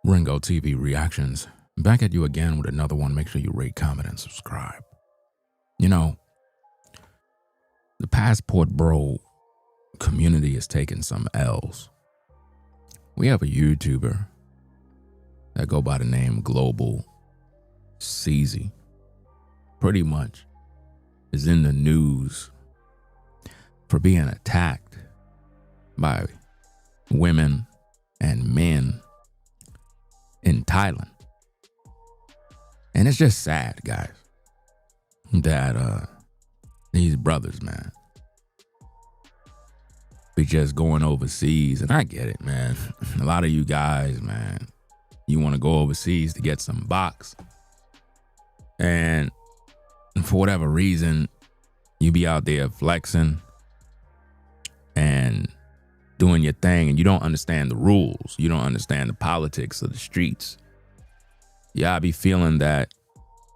Ringo TV Reactions. Back at you again with another one. Make sure you rate, comment, and subscribe. You know, the Passport Bro community is taking some L's. We have a YouTuber that go by the name Global CZ. Pretty much is in the news for being attacked by women and men in Thailand. And it's just sad, guys, that these brothers, man, be just going overseas. And I get it, man. A lot of you guys, man, you want to go overseas to get some box. And for whatever reason, you be out there flexing and doing your thing, and you don't understand the rules. You don't understand the politics of the streets. Y'all be feeling that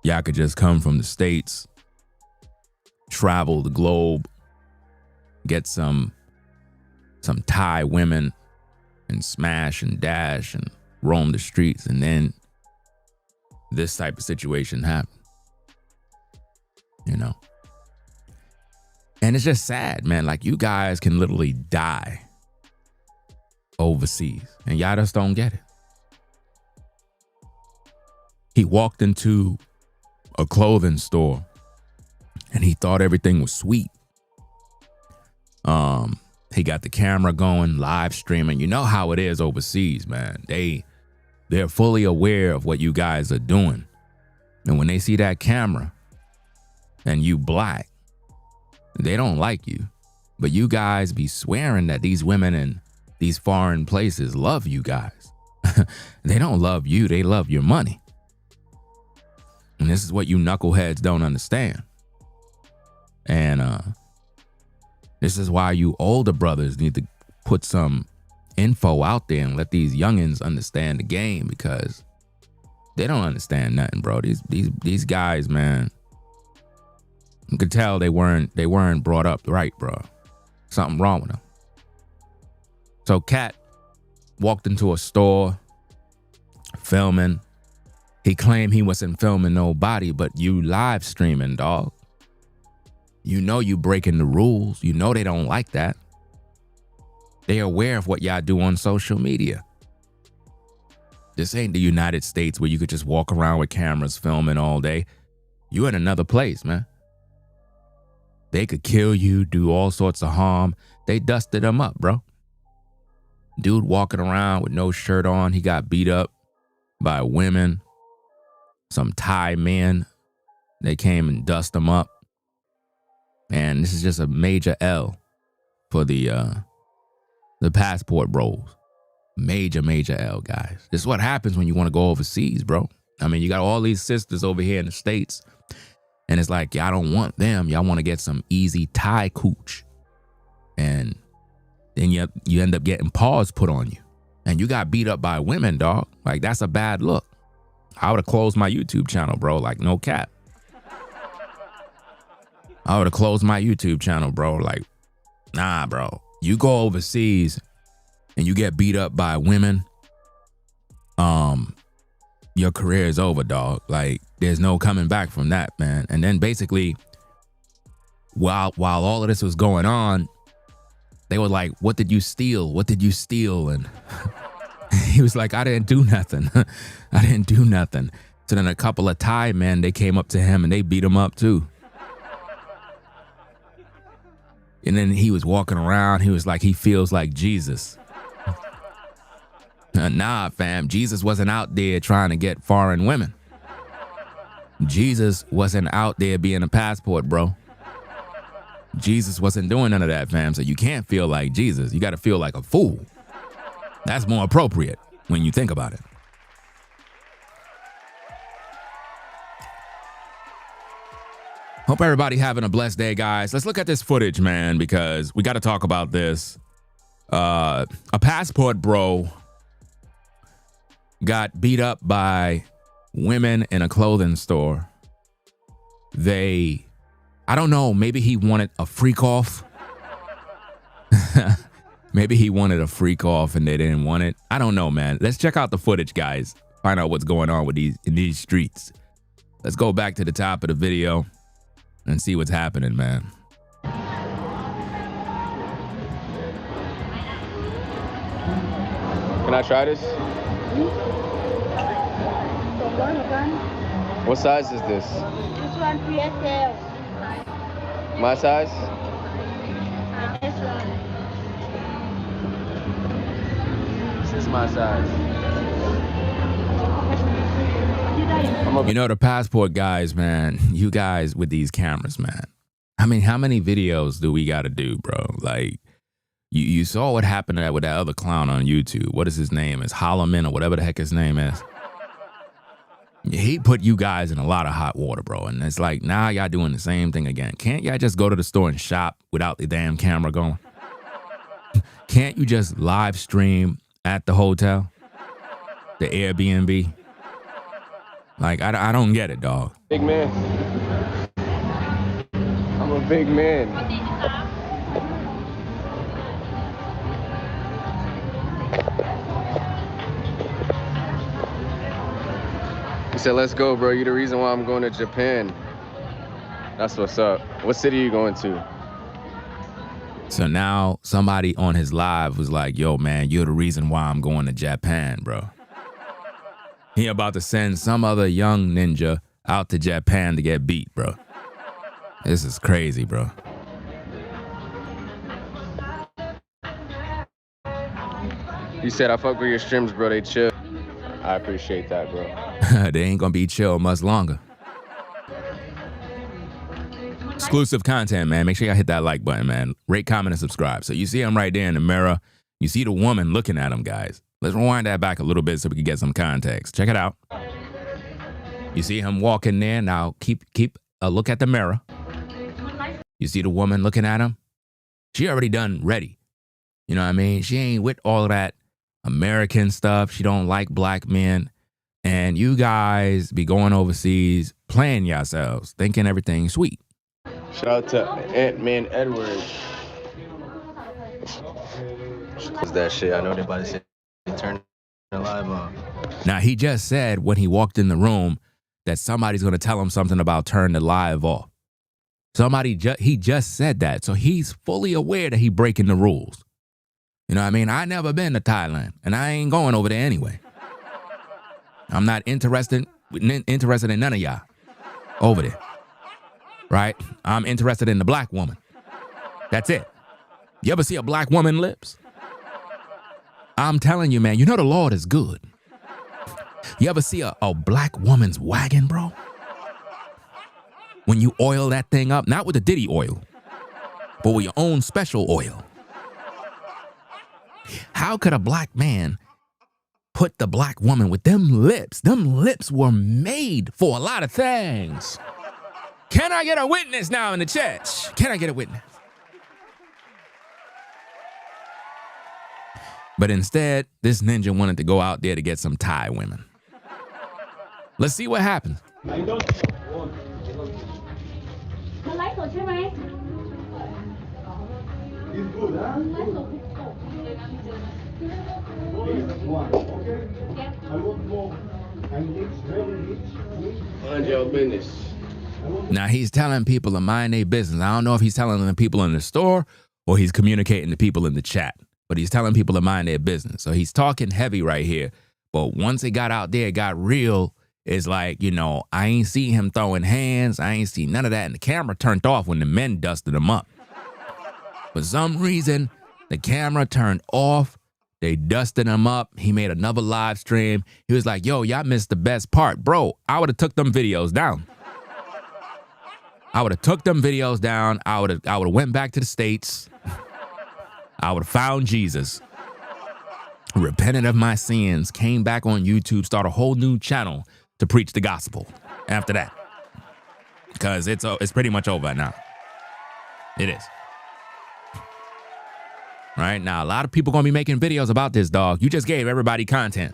y'all could just come from the States, travel the globe, get some Thai women and smash and dash and roam the streets, and then this type of situation happen. You know? And it's just sad, man. Like, you guys can literally die overseas, and y'all just don't get it. He walked into a clothing store and he thought everything was sweet. He got the camera going, live streaming. You know how it is overseas, man. They're fully aware of what you guys are doing. And when they see that camera and you black, they don't like you. But you guys be swearing that these women in these foreign places love you guys. They don't love you, they love your money. And this is what you knuckleheads don't understand. And this is why you older brothers need to put some info out there and let these youngins understand the game, because they don't understand nothing, bro. These guys, man, you could tell they weren't brought up right, bro. Something wrong with them. So Cat walked into a store filming. He claimed he wasn't filming nobody, but you live streaming, dog. You know you breaking the rules. You know they don't like that. They're aware of what y'all do on social media. This ain't the United States where you could just walk around with cameras filming all day. You in another place, man. They could kill you, do all sorts of harm. They dusted him up, bro. Dude walking around with no shirt on. He got beat up by women. Some Thai men. They came and dust him up. And this is just a major L for the Passport Bros. Major L, guys. This is what happens when you want to go overseas, bro. I mean, you got all these sisters over here in the States, and it's like, y'all don't want them. Y'all want to get some easy Thai cooch. And then you end up getting paws put on you. And you got beat up by women, dog. Like, that's a bad look. I would have closed my YouTube channel, bro. Like, no cap. I would have closed my YouTube channel, bro. Like, nah, bro. You go overseas and you get beat up by women, your career is over, dog. Like, there's no coming back from that, man. And then basically, while all of this was going on, they were like, what did you steal? What did you steal? And he was like, I didn't do nothing. I didn't do nothing. So then a couple of Thai men, they came up to him and they beat him up too. And then he was walking around. He was like, he feels like Jesus. Nah, fam. Jesus wasn't out there trying to get foreign women. Jesus wasn't out there being a passport, bro. Jesus wasn't doing none of that, fam. So you can't feel like Jesus. You got to feel like a fool. That's more appropriate when you think about it. Hope everybody having a blessed day, guys. Let's look at this footage, man, because we got to talk about this. A passport bro got beat up by women in a clothing store. I don't know, maybe he wanted a freak off. Maybe he wanted a freak off and they didn't want it. I don't know, man. Let's check out the footage, guys. Find out what's going on with in these streets. Let's go back to the top of the video and see what's happening, man. Can I try this? What size is this? This one PSL. My size? This one. This is my size. You know, the passport guys, man, you guys with these cameras, man. I mean, how many videos do we got to do, bro? Like, you saw what happened with that other clown on YouTube. What is his name? It's Holloman or whatever the heck his name is. He put you guys in a lot of hot water, bro. And it's like, now y'all doing the same thing again. Can't y'all just go to the store and shop without the damn camera going? Can't you just live stream at the hotel? The Airbnb? Like, I don't get it, dog. Big man. I'm a big man. He said, let's go, bro. You're the reason why I'm going to Japan. That's what's up. What city are you going to? So now somebody on his live was like, yo, man, you're the reason why I'm going to Japan, bro. He about to send some other young ninja out to Japan to get beat, bro. This is crazy, bro. He said, I fuck with your streams, bro. They chill. I appreciate that, bro. They ain't gonna be chill much longer. Exclusive content, man. Make sure y'all hit that like button, man. Rate, comment, and subscribe. So you see him right there in the mirror. You see the woman looking at him, guys. Let's rewind that back a little bit so we can get some context. Check it out. You see him walking there. Now keep a look at the mirror. You see the woman looking at him. She already done ready. You know what I mean? She ain't with all of that American stuff. She don't like black men. And you guys be going overseas, playing yourselves, thinking everything's sweet. Shout out to Ant-Man Edwards. Cause that shit, I know they about to say turn the live on. Now, he just said when he walked in the room that somebody's going to tell him something about turn the live off. He just said that. So he's fully aware that he breaking the rules. You know what I mean? I never been to Thailand, and I ain't going over there anyway. I'm not interested in none of y'all over there, right? I'm interested in the black woman. That's it. You ever see a black woman lips? I'm telling you, man, you know the Lord is good. You ever see a black woman's wagon, bro? When you oil that thing up, not with the Diddy oil, but with your own special oil. How could a black man put the black woman with them lips? Them lips were made for a lot of things. Can I get a witness now in the church? Can I get a witness? But instead, this ninja wanted to go out there to get some Thai women. Let's see what happens. Mind your business. Now, he's telling people to mind their business. I don't know if he's telling the people in the store or he's communicating to people in the chat. But he's telling people to mind their business. So he's talking heavy right here. But once it got out there, it got real. It's like, you know, I ain't see him throwing hands. I ain't see none of that. And the camera turned off when the men dusted him up. For some reason, the camera turned off. They dusted him up. He made another live stream. He was like, yo, y'all missed the best part. Bro, I would have took them videos down. I would have took them videos down. I would have went back to the States. I would have found Jesus, repented of my sins, came back on YouTube, start a whole new channel to preach the gospel after that. Because it's pretty much over now. It is. Right now, a lot of people going to be making videos about this, dog. You just gave everybody content.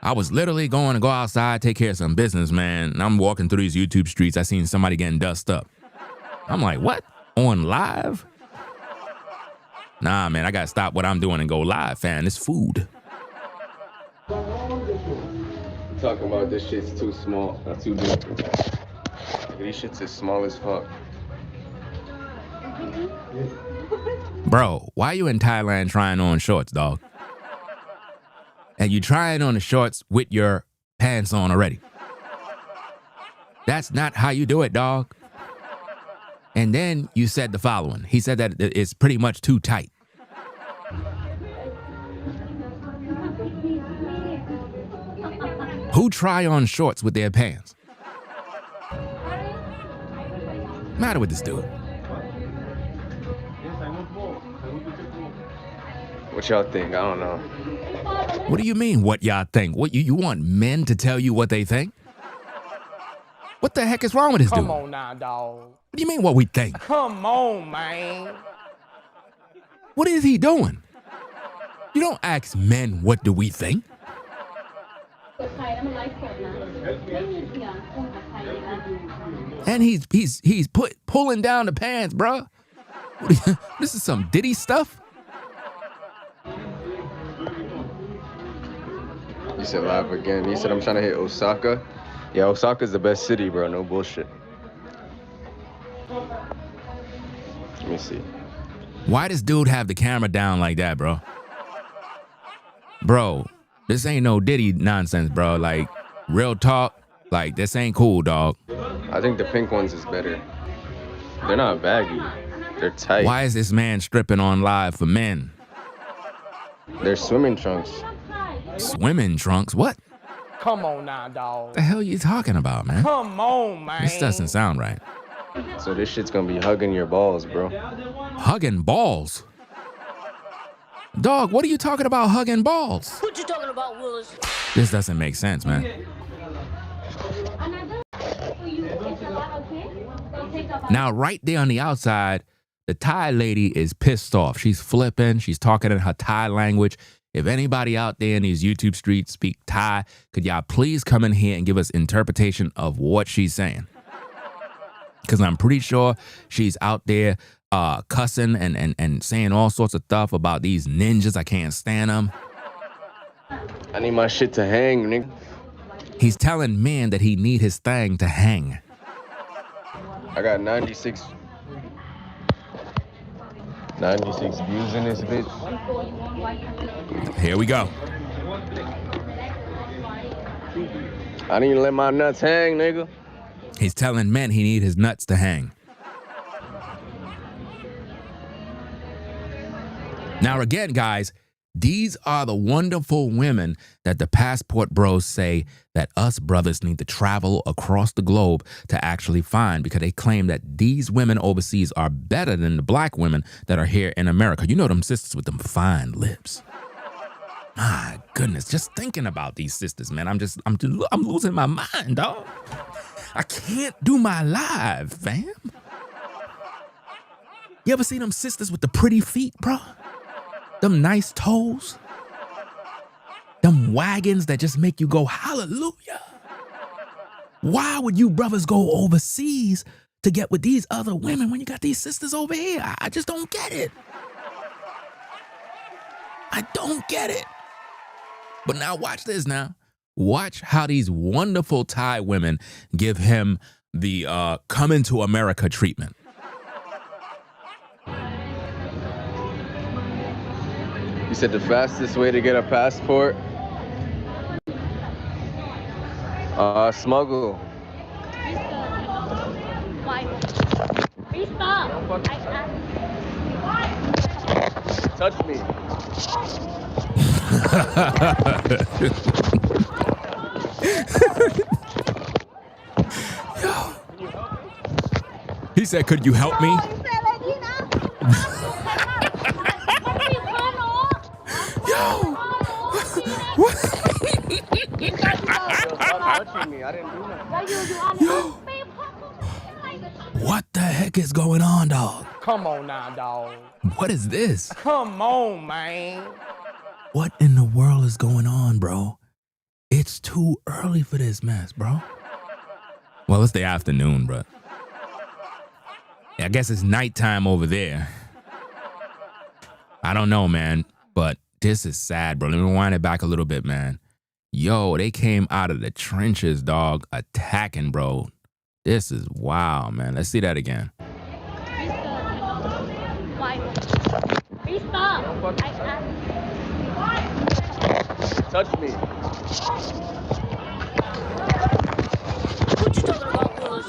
I was literally going to go outside, take care of some business, man. And I'm walking through these YouTube streets. I seen somebody getting dust up. I'm like, what? On live? Nah, man, I gotta stop what I'm doing and go live, fam. It's food. Talking about this shit's too small, not too big. These shits is small as fuck. Bro, why you in Thailand trying on shorts, dog? And you trying on the shorts with your pants on already. That's not how you do it, dog. And then you said the following. He said that it's pretty much too tight. Who try on shorts with their pants? Matter with this dude? What y'all think? I don't know. What do you mean, what y'all think? What you want men to tell you what they think? What the heck is wrong with this dude? Come on now, dog. What do you mean what we think? Come on, man. What is he doing? You don't ask men what do we think. And he's pulling down the pants, bro. This is some Diddy stuff. You said live again. You said I'm trying to hit Osaka. Yeah, Osaka's the best city, bro. No bullshit. Let me see. Why does dude have the camera down like that, bro? Bro, this ain't no Diddy nonsense, bro. Like, real talk, like, this ain't cool, dog. I think the pink ones is better. They're not baggy. They're tight. Why is this man stripping on live for men? They're swimming trunks. Swimming trunks? What? Come on now, dog. What the hell are you talking about, man? Come on, man. This doesn't sound right. So this shit's gonna be hugging your balls, bro. Hugging balls? Dog, what are you talking about hugging balls? What you talking about, Willis? This doesn't make sense, man. Now, right there on the outside, the Thai lady is pissed off. She's flipping. She's talking in her Thai language. If anybody out there in these YouTube streets speak Thai, could y'all please come in here and give us interpretation of what she's saying? Because I'm pretty sure she's out there cussing and saying all sorts of stuff about these ninjas. I can't stand them. I need my shit to hang, nigga. He's telling men that he need his thing to hang. I got 96 views in this bitch. Here we go. I need to let my nuts hang, nigga. He's telling men he need his nuts to hang. Now again, guys, these are the wonderful women that the passport bros say that us brothers need to travel across the globe to actually find, because they claim that these women overseas are better than the black women that are here in America. You know them sisters with them fine lips. My goodness, just thinking about these sisters, man, I'm losing my mind, dog. I can't do my live, fam. You ever see them sisters with the pretty feet, bro? Them nice toes? Them wagons that just make you go, hallelujah. Why would you brothers go overseas to get with these other women when you got these sisters over here? I just don't get it. I don't get it. But now watch this now. Watch how these wonderful Thai women give him the coming to America treatment. You said the fastest way to get a passport? Smuggle. Why? Please stop. Touch me. Yo. He said, could you help me? Yo. What? Stop touching me. I didn't do that. Yo. What the heck is going on, dog? Come on now, dog. What is this? Come on, man. What in the world is going on, bro? It's too early for this mess, bro. Well, it's the afternoon, bro. I guess it's nighttime over there. I don't know, man, but this is sad, bro. Let me rewind it back a little bit, man. Yo, they came out of the trenches, dog, attacking, bro. This is wow, man. Let's see that again. Please stop. Touch me. What you talking about, girls?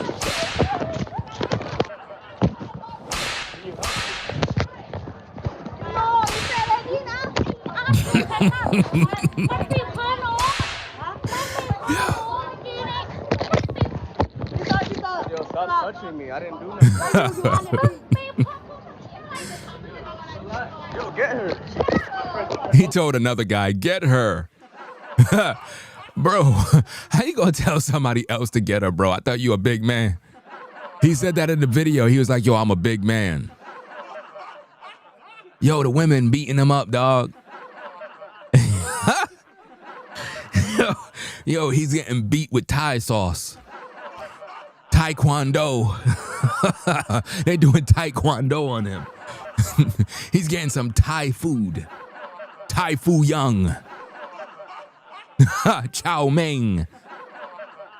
No, you said that you know. Yo, stop touching me. I didn't do nothing. Yo, get her. He told another guy, get her. Bro, how you gonna tell somebody else to get her, bro? I thought you a big man. He said that in the video. He was like, yo, I'm a big man. Yo, the women beating him up, dog. Yo, he's getting beat with Thai sauce. Taekwondo. They doing Taekwondo on him. He's getting some Thai food. Thai Fu Young. Chow Meng.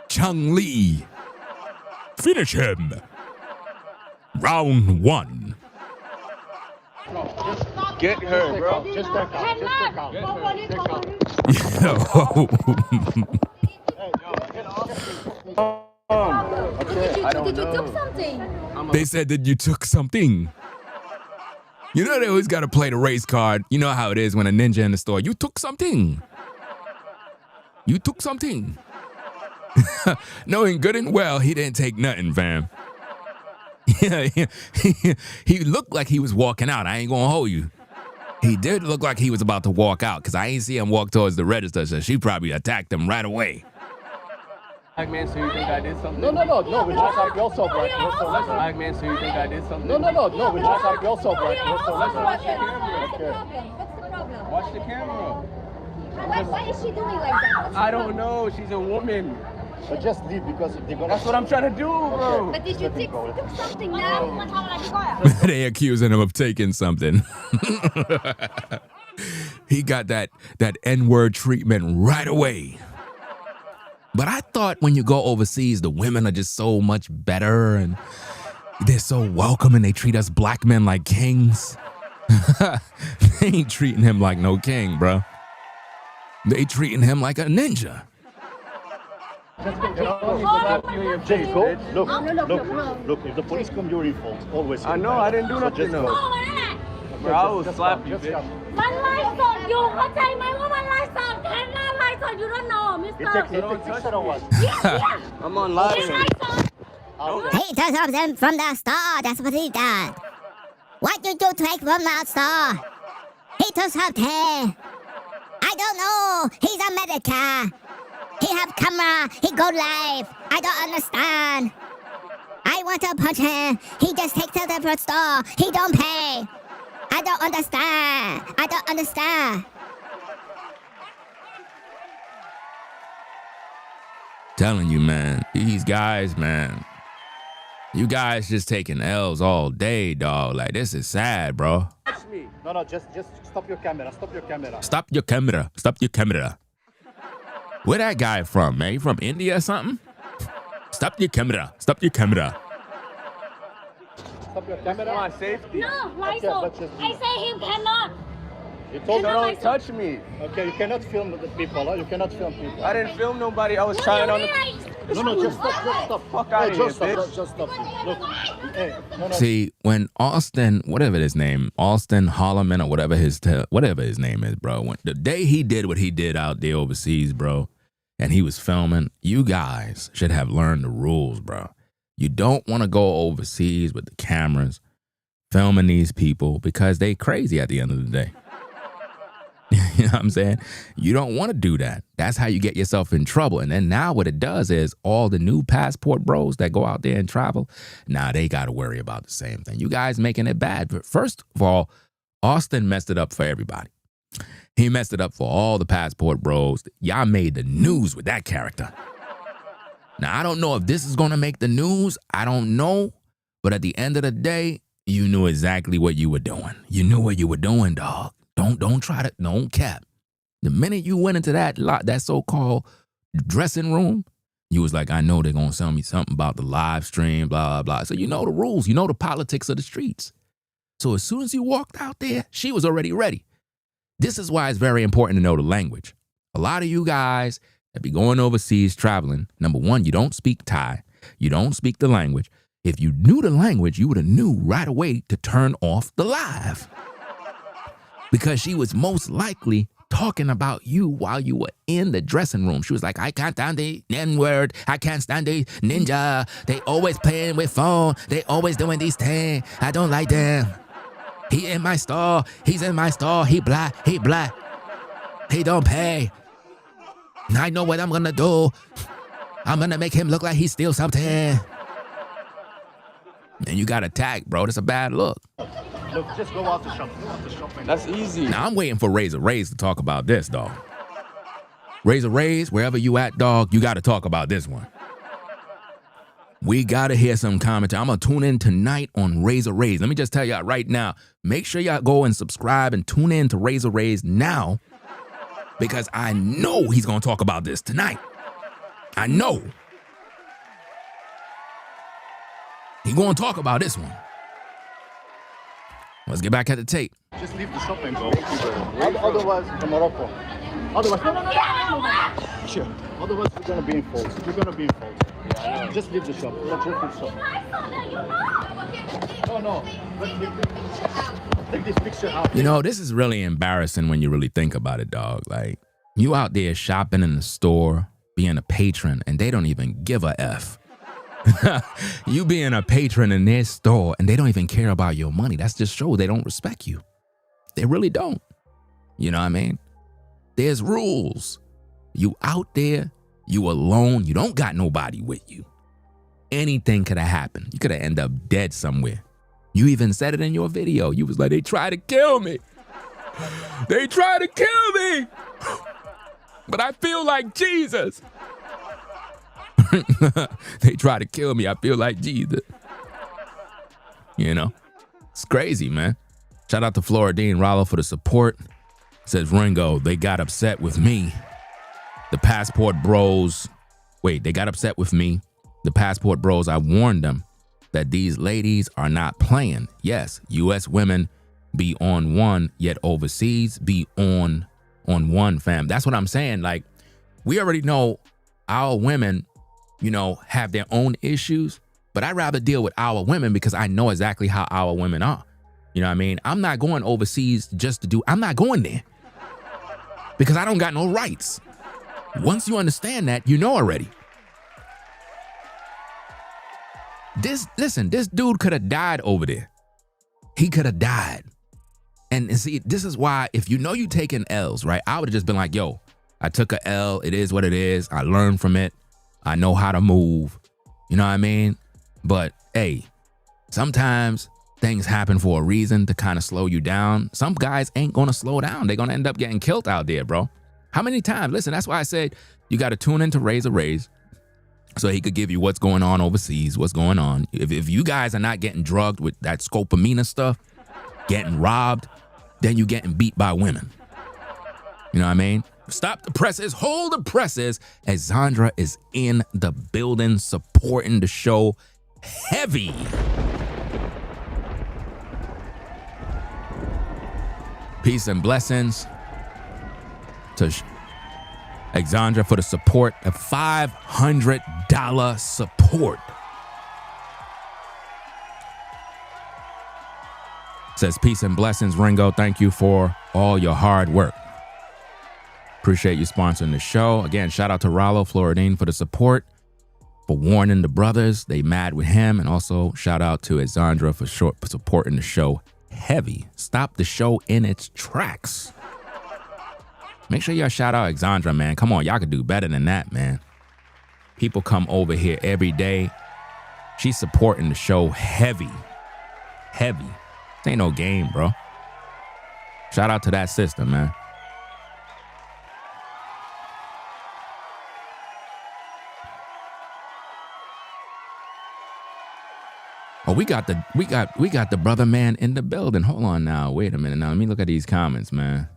Chung Lee. Finish him. Round 1. Get her, bro. Just back out. Just back out. I don't Did you know. do something? They said that you took something. You know they always got to play the race card. You know how it is when a ninja in the store. You took something. You took something. Knowing good and well, he didn't take nothing, fam. Yeah, he looked like he was walking out. I ain't gonna hold you. He did look like he was about to walk out because I ain't see him walk towards the register, so she probably attacked him right away. Black man, so you think I did something? No, we just like yourself, right? Black man, so you think I did something? No, we just like yourself, right? What's the problem? What's the Okay. problem? What's the problem? Watch the camera. Why is she doing like that? What's the I don't know. She's a woman. But just leave because they're gonna. That's what I'm trying to do, bro. But did you take something now? They accusing him of taking something. He got that N-word treatment right away. But I thought when you go overseas, the women are just so much better and they're so welcome and they treat us black men like kings. They ain't treating him like no king, bro. They treating him like a ninja. Just Slap you in your face, go. bitch. Look. If the police come, you're in fault. Always. I know. I didn't do nothing, though. Bro, I will slap you, bitch. มันไลฟ์สดอยู่เข้าใจไหมว่ามันไลฟ์สดแค่หน้าไลฟ์สด you don't know It mister takes picture or what? I'm on live. It's live sod. He took something from the store. That's what he did. What did you take from the store? He took something. I don't know. He's America. He have camera. He go live. I don't understand. I want to punch him. He just takes to the store. He don't pay. I don't understand. Telling you, man, these guys, man, you guys just taking L's all day, dog. Like, this is sad, bro. No, just stop your camera. Stop your camera. Stop your camera. Stop your camera. Where that guy from, man? He from India or something? Stop your camera. Stop your camera. Stop your camera. Come on, safety. No, live Okay, sod. but just- I say him cannot. You told me. Don't touch me. Okay, you cannot film the people. Huh? You cannot film people. I didn't film nobody. I was trying on the. No, just stop. Fuck outta here, Just stop. bitch. Just stop. Look. Hey, no. See, when Austin, whatever his name, Austin Holloman or whatever his name is, bro, when, the day he did what he did out there overseas, bro, and he was filming, you guys should have learned the rules, bro. You don't want to go overseas with the cameras filming these people because they crazy at the end of the day. You know what I'm saying? You don't want to do that. That's how you get yourself in trouble. And then now what it does is all the new passport bros that go out there and travel, now they got to worry about the same thing. You guys making it bad. But first of all, Austin messed it up for everybody. He messed it up for all the passport bros. Y'all made the news with that character. Now, I don't know if this is going to make the news. I don't know. But at the end of the day, You knew exactly what you were doing. You knew what you were doing, dog. Don't try to, don't cap. The minute you went into that so-called dressing room, you was like, I know they're going to tell me something about the live stream, blah, blah. So you know the rules. You know the politics of the streets. So as soon as you walked out there, she was already ready. This is why it's very important to know the language. A lot of you guys that be going overseas traveling, number one, you don't speak Thai. You don't speak the language. If you knew the language, you would have knew right away to turn off the live. Because she was most likely talking about you while you were in the dressing room. She was like, I can't stand the N-word. I can't stand the ninja. They always playing with phone. They always doing these things. I don't like them. He in my store. He's in my store. He black. He black. He don't pay. I know what I'm going to do. I'm going to make him look like he steals something. And you got attacked, bro. That's a bad look. Look, just go out the shop. Go out the shop. That's easy. Now, I'm waiting for Razor Rays to talk about this, dog. Razor Rays, wherever you at, dog, you got to talk about this one. We got to hear some commentary. I'm going to tune in tonight on Razor Rays. Let me just tell y'all right now, make sure y'all go and subscribe and tune in to Razor Rays now, because I know he's going to talk about this tonight. I know. He's going to talk about this one. Let's get back at the tape. Just leave the shop and go. Otherwise, in Morocco. Otherwise, no. Sure. Otherwise, you're gonna be in fault. You're gonna be in fault. Yeah, just leave the shop. Just leave the shop. No. Take this picture out. You know, this is really embarrassing when you really think about it, dog. Like, you out there shopping in the store, being a patron, and they don't even give a F. You being a patron in their store and they don't even care about your money. That's just shows they don't respect you. They really don't. You know what I mean? There's rules. You out there, you alone, you don't got nobody with you. Anything could have happened. You could have ended up dead somewhere. You even said it in your video. You was like, they tried to kill me. They tried to kill me. But I feel like Jesus. They try to kill me. I feel like Jesus. You know, it's crazy, man. Shout out to Floridine Rollo for the support. Says Ringo, they got upset with me. The passport bros. Wait, they got upset with me. The passport bros, I warned them that these ladies are not playing. Yes, U.S. women be on one, yet overseas be on one, fam. That's what I'm saying. Like, we already know our women, you know, have their own issues, but I'd rather deal with our women because I know exactly how our women are. You know what I mean? I'm not going overseas just to do, I'm not going there because I don't got no rights. Once you understand that, you know already. This dude could have died over there. He could have died. And see, this is why if you know you taking L's, right? I would have just been like, yo, I took a L. It is what it is. I learned from it. I know how to move. You know what I mean? But hey, sometimes things happen for a reason to kind of slow you down. Some guys ain't going to slow down. They're going to end up getting killed out there, bro. How many times? Listen, that's why I said you got to tune into Razor Rays so he could give you what's going on overseas, what's going on. If you guys are not getting drugged with that scopamina stuff, getting robbed, then you getting beat by women. You know what I mean? Stop the presses, hold the presses, as Zandra is in the building supporting the show heavy. Peace and blessings to Alexandra for the support, a $500 support. Says peace and blessings, Ringo. Thank you for all your hard work. Appreciate you sponsoring the show. Again, shout out to Rollo Floridine for the support, for warning the brothers. They mad with him. And also shout out to Alexandra for supporting the show heavy. Stop the show in its tracks. Make sure y'all shout out Alexandra, man. Come on, y'all can do better than that, man. People come over here every day. She's supporting the show heavy. Heavy. This ain't no game, bro. Shout out to that sister, man. Oh, we got the brother man in the building. Hold on now. Wait a minute now. Let me look at these comments, man.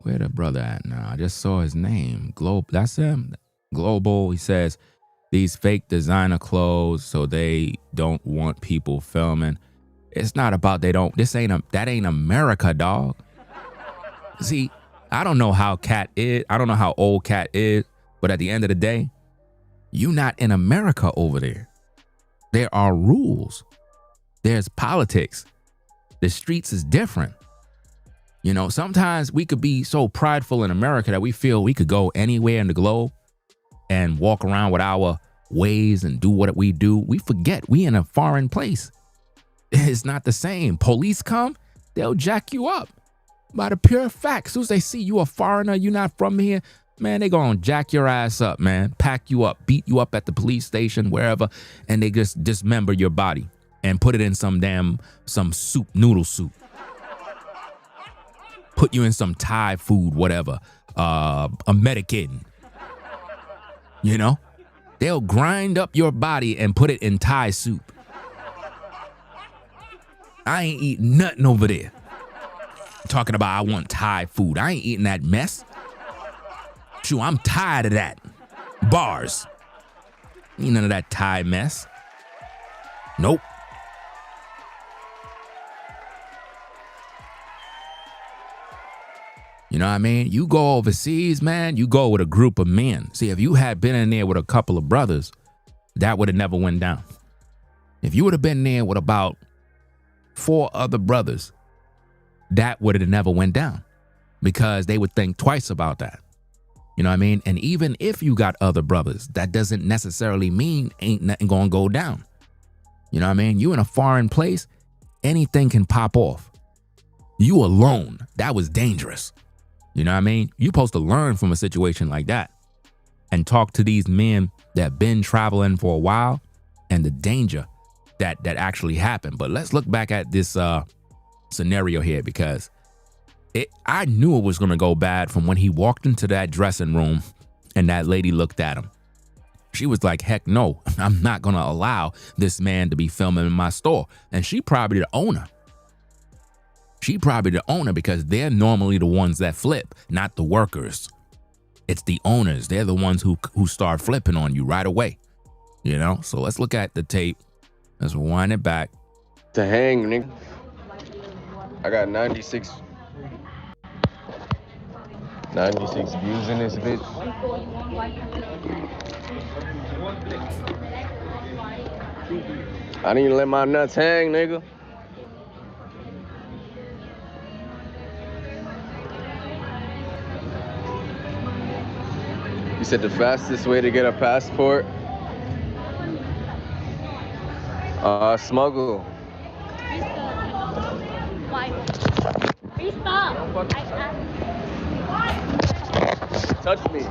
Where the brother at now? I just saw his name. That's him. Global. He says these fake designer clothes so they don't want people filming. It's not about that ain't America, dog. See, I don't know how Cat is. I don't know how old Cat is, but at the end of the day, you not in America over there. There are rules. There's politics. The streets is different. You know, sometimes we could be so prideful in America that we feel we could go anywhere in the globe and walk around with our ways and do what we do. We forget we in a foreign place. It's not the same. Police come, they'll jack you up. By the pure fact, as soon as they see you a foreigner, you're not from here, man, they gonna jack your ass up, man. Pack you up, beat you up at the police station, wherever, and they just dismember your body and put it in some soup, noodle soup. Put you in some Thai food, whatever, American. You know? They'll grind up your body and put it in Thai soup. I ain't eating nothing over there. Talking about I want Thai food. I ain't eating that mess. Shoot, I'm tired of that. Bars. Ain't none of that Thai mess. Nope. You know what I mean? You go overseas, man, you go with a group of men. See, if you had been in there with a couple of brothers, that would have never went down. If you would have been there with about 4 other brothers, that would have never went down because they would think twice about that. You know what I mean? And even if you got other brothers, that doesn't necessarily mean ain't nothing gonna go down. You know what I mean? You in a foreign place, anything can pop off. You alone, that was dangerous. You know what I mean? You're supposed to learn from a situation like that and talk to these men that been traveling for a while and the danger that actually happened. But let's look back at this scenario here because I knew it was going to go bad from when he walked into that dressing room and that lady looked at him. She was like, heck no, I'm not going to allow this man to be filming in my store. And she probably the owner. She probably the owner because they're normally the ones that flip, not the workers. It's the owners. They're the ones who start flipping on you right away. You know? So let's look at the tape. Let's rewind it back. To hang, nigga. I got 96 views in this bitch. I didn't let my nuts hang, nigga. You said the fastest way to get a passport? Smuggle. Touch me.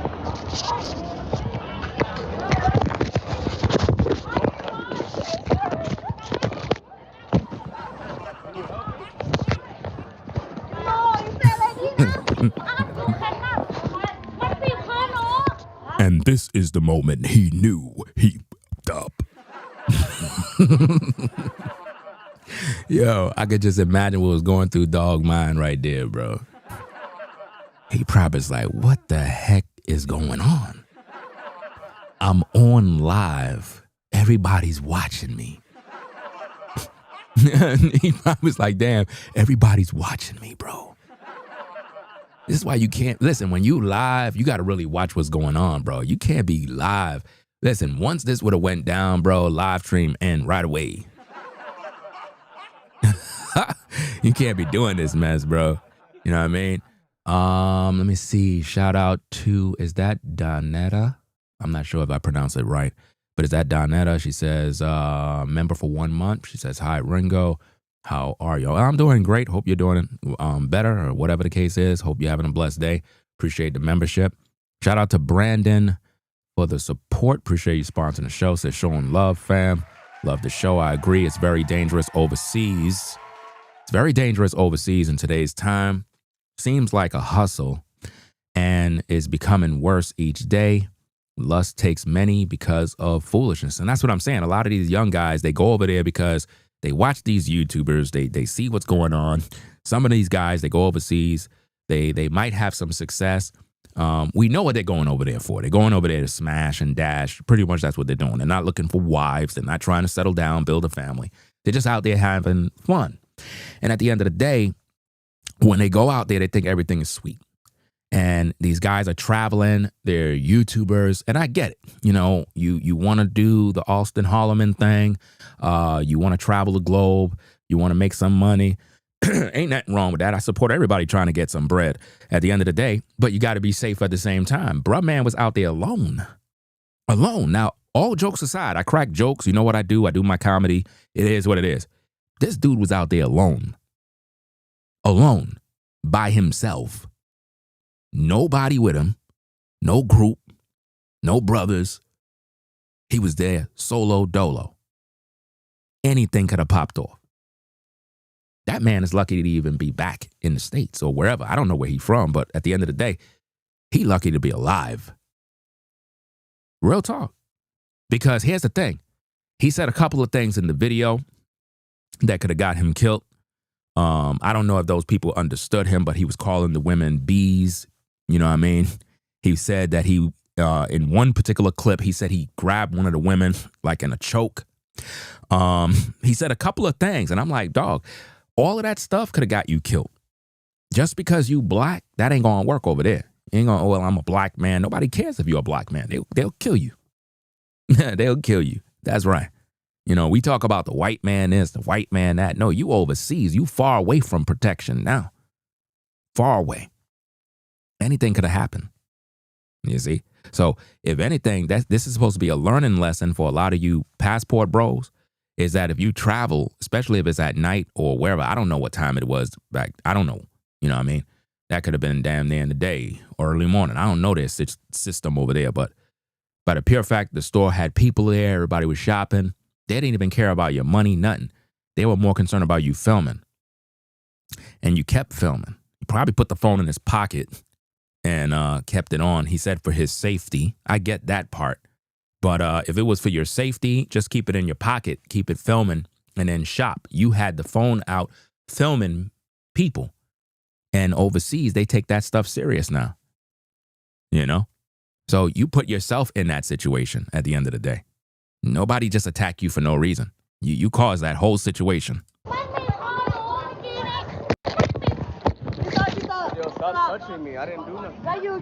And this is the moment he knew he fucked up. Yo, I could just imagine what was going through dog mind right there, bro. He probably was like, what the heck is going on? I'm on live. Everybody's watching me. He probably was like, damn, everybody's watching me, bro. This is why you can't, listen, when you live, you got to really watch what's going on, bro. You can't be live. Listen, once this would have went down, bro, live stream end right away. You can't be doing this mess, bro. You know what I mean? Let me see. Shout out to, is that Donetta? I'm not sure if I pronounced it right, but is that Donetta? She says, member for 1 month. She says, hi, Ringo. How are you? I'm doing great. Hope you're doing better or whatever the case is. Hope you're having a blessed day. Appreciate the membership. Shout out to Brandon for the support. Appreciate you sponsoring the show. Says showing love, fam. Love the show. I agree. It's very dangerous overseas. It's very dangerous overseas in today's time. Seems like a hustle and is becoming worse each day. Lust takes many because of foolishness. And that's what I'm saying. A lot of these young guys, they go over there because They watch these YouTubers. They see what's going on. Some of these guys, they go overseas. They might have some success. We know what they're going over there for. They're going over there to smash and dash. Pretty much that's what they're doing. They're not looking for wives. They're not trying to settle down, build a family. They're just out there having fun. And at the end of the day, when they go out there, they think everything is sweet. And these guys are traveling. They're YouTubers. And I get it. You know, you want to do the Austin Holloman thing. You want to travel the globe. You want to make some money. Ain't nothing wrong with that. I support everybody trying to get some bread at the end of the day, but you got to be safe at the same time. Bruh man was out there alone. Now, all jokes aside, I crack jokes. You know what I do? I do my comedy. It is what it is. This dude was out there alone. Alone. By himself. Nobody with him. No group. No brothers. He was there solo dolo. Anything could have popped off. That man is lucky to even be back in the States or wherever. I don't know where he's from, but at the end of the day, he lucky to be alive. Real talk. Because here's the thing. He said a couple of things in the video that could have got him killed. I don't know if those people understood him, but he was calling the women bees. You know what I mean? He said that he, in one particular clip, he said he grabbed one of the women like in a choke. He said a couple of things, and I'm like, dog, all of that stuff could have got you killed. Just because you black, that ain't gonna work over there. You ain't gonna, oh, well, I'm a black man. Nobody cares if you're a black man. They'll kill you. They'll kill you. That's right. You know, we talk about the white man this, the white man that. No, you overseas. You far away from protection now. Far away. Anything could have happened. You see? So if anything, this is supposed to be a learning lesson for a lot of you passport bros, is that if you travel, especially if it's at night or wherever, I don't know what time it was back. I don't know. You know what I mean? That could have been damn near in the day or early morning. I don't know their system over there, but by the pure fact the store had people there, everybody was shopping. They didn't even care about your money, nothing. They were more concerned about you filming. And you kept filming. You probably put the phone in his pocket and kept it on. He said for his safety. I get that part. But if it was for your safety, just keep it in your pocket, keep it filming, and then shop. You had the phone out filming people. And overseas, they take that stuff serious now. You know? So you put yourself in that situation at the end of the day. Nobody just attack you for no reason. You caused that whole situation. Yo, stop touching me. I didn't do nothing. Yo,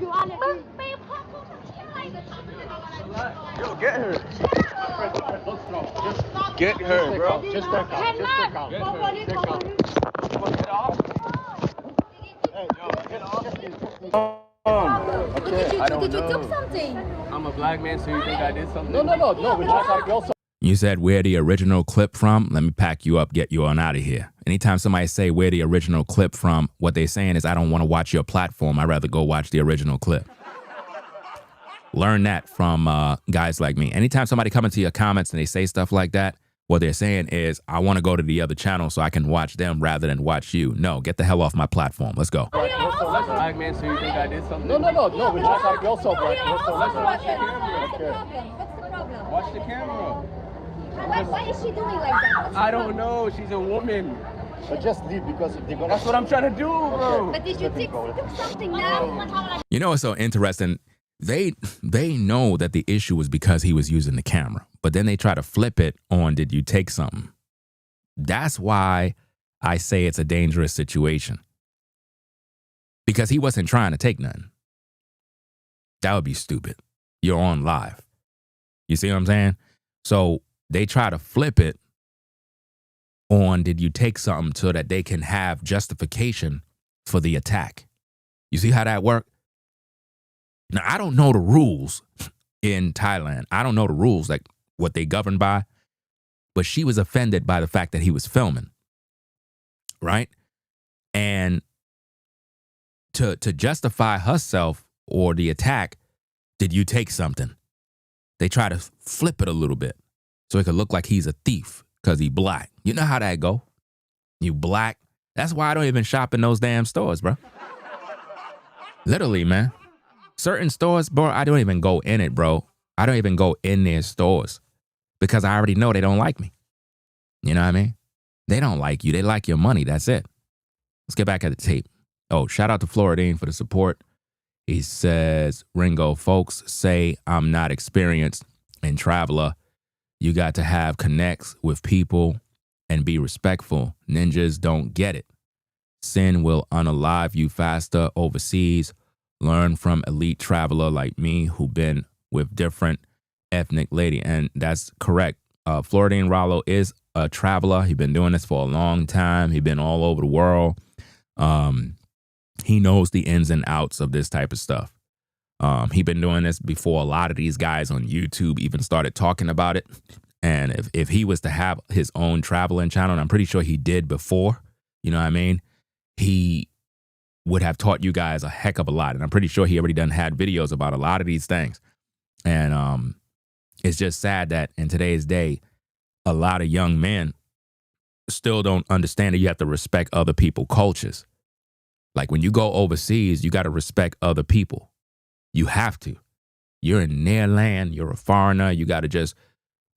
get her. Get her, bro. Just back out. Just back out. Get her. Get off. Hey, yo, get off. Okay. I don't Did you do know. something? I'm a black man, so you think I did something? No. We just have also. You said where the original clip from? Let me pack you up, get you on out of here. Anytime somebody say where the original clip from, what they're saying is I don't want to watch your platform. I'd rather go watch the original clip. Learn that from guys like me. Anytime somebody come into your comments and they say stuff like that, what they're saying is I want to go to the other channel so I can watch them rather than watch you. No, get the hell off my platform. Let's go. Black man, so you think I did something? No. We just have also. What's the Watch the problem? Watch the camera. Why is she doing like that? I don't know. She's a woman. But just leave because they're gonna. That's what I'm trying to do, bro. But did you do something now? You know what's so interesting? They know that the issue was because he was using the camera, but then they try to flip it on, did you take something? That's why I say it's a dangerous situation. Because he wasn't trying to take nothing. That would be stupid. You're on live. You see what I'm saying? So they try to flip it on, did you take something, so that they can have justification for the attack. You see how that worked? Now, I don't know the rules in Thailand. I don't know the rules, like what they govern by, but she was offended by the fact that he was filming, right? And to justify herself or the attack, did you take something? They try to flip it a little bit so it could look like he's a thief because he black. You know how that go? You black. That's why I don't even shop in those damn stores, bro. Literally, man. Certain stores, bro, I don't even go in it, bro. I don't even go in their stores because I already know they don't like me. You know what I mean? They don't like you. They like your money. That's it. Let's get back at the tape. Oh, shout out to Floridine for the support. He says, Ringo, folks say I'm not experienced in Traveler. You got to have connects with people and be respectful. Ninjas don't get it. Sin will unalive you faster overseas. Learn from elite traveler like me who been with different ethnic lady. And that's correct. Floridine Rollo is a traveler. He's been doing this for a long time. He's been all over the world. He knows the ins and outs of this type of stuff. He been doing this before a lot of these guys on YouTube even started talking about it. And if he was to have his own traveling channel, and I'm pretty sure he did before, you know what I mean? He would have taught you guys a heck of a lot. And I'm pretty sure he already done had videos about a lot of these things. And it's just sad that in today's day, a lot of young men still don't understand that you have to respect other people's cultures. Like when you go overseas, you got to respect other people. You have to. You're in their land. You're a foreigner. You got to just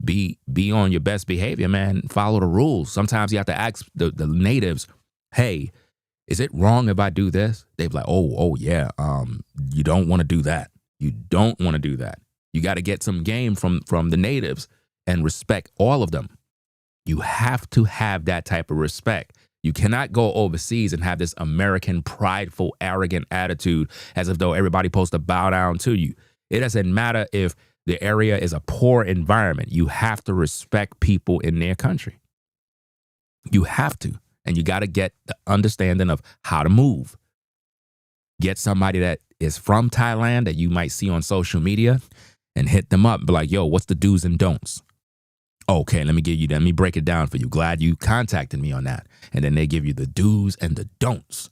be on your best behavior, man. Follow the rules. Sometimes you have to ask the natives, hey, is it wrong if I do this? They'd be like, oh yeah, you don't want to do that. You don't want to do that. You got to get some game from the natives and respect all of them. You have to have that type of respect. You cannot go overseas and have this American, prideful, arrogant attitude as if though everybody's supposed to bow down to you. It doesn't matter if the area is a poor environment. You have to respect people in their country. You have to. And you got to get the understanding of how to move. Get somebody that is from Thailand that you might see on social media and hit them up and be like, yo, what's the do's and don'ts? Okay, let me break it down for you. Glad you contacted me on that. And then they give you the do's and the don'ts.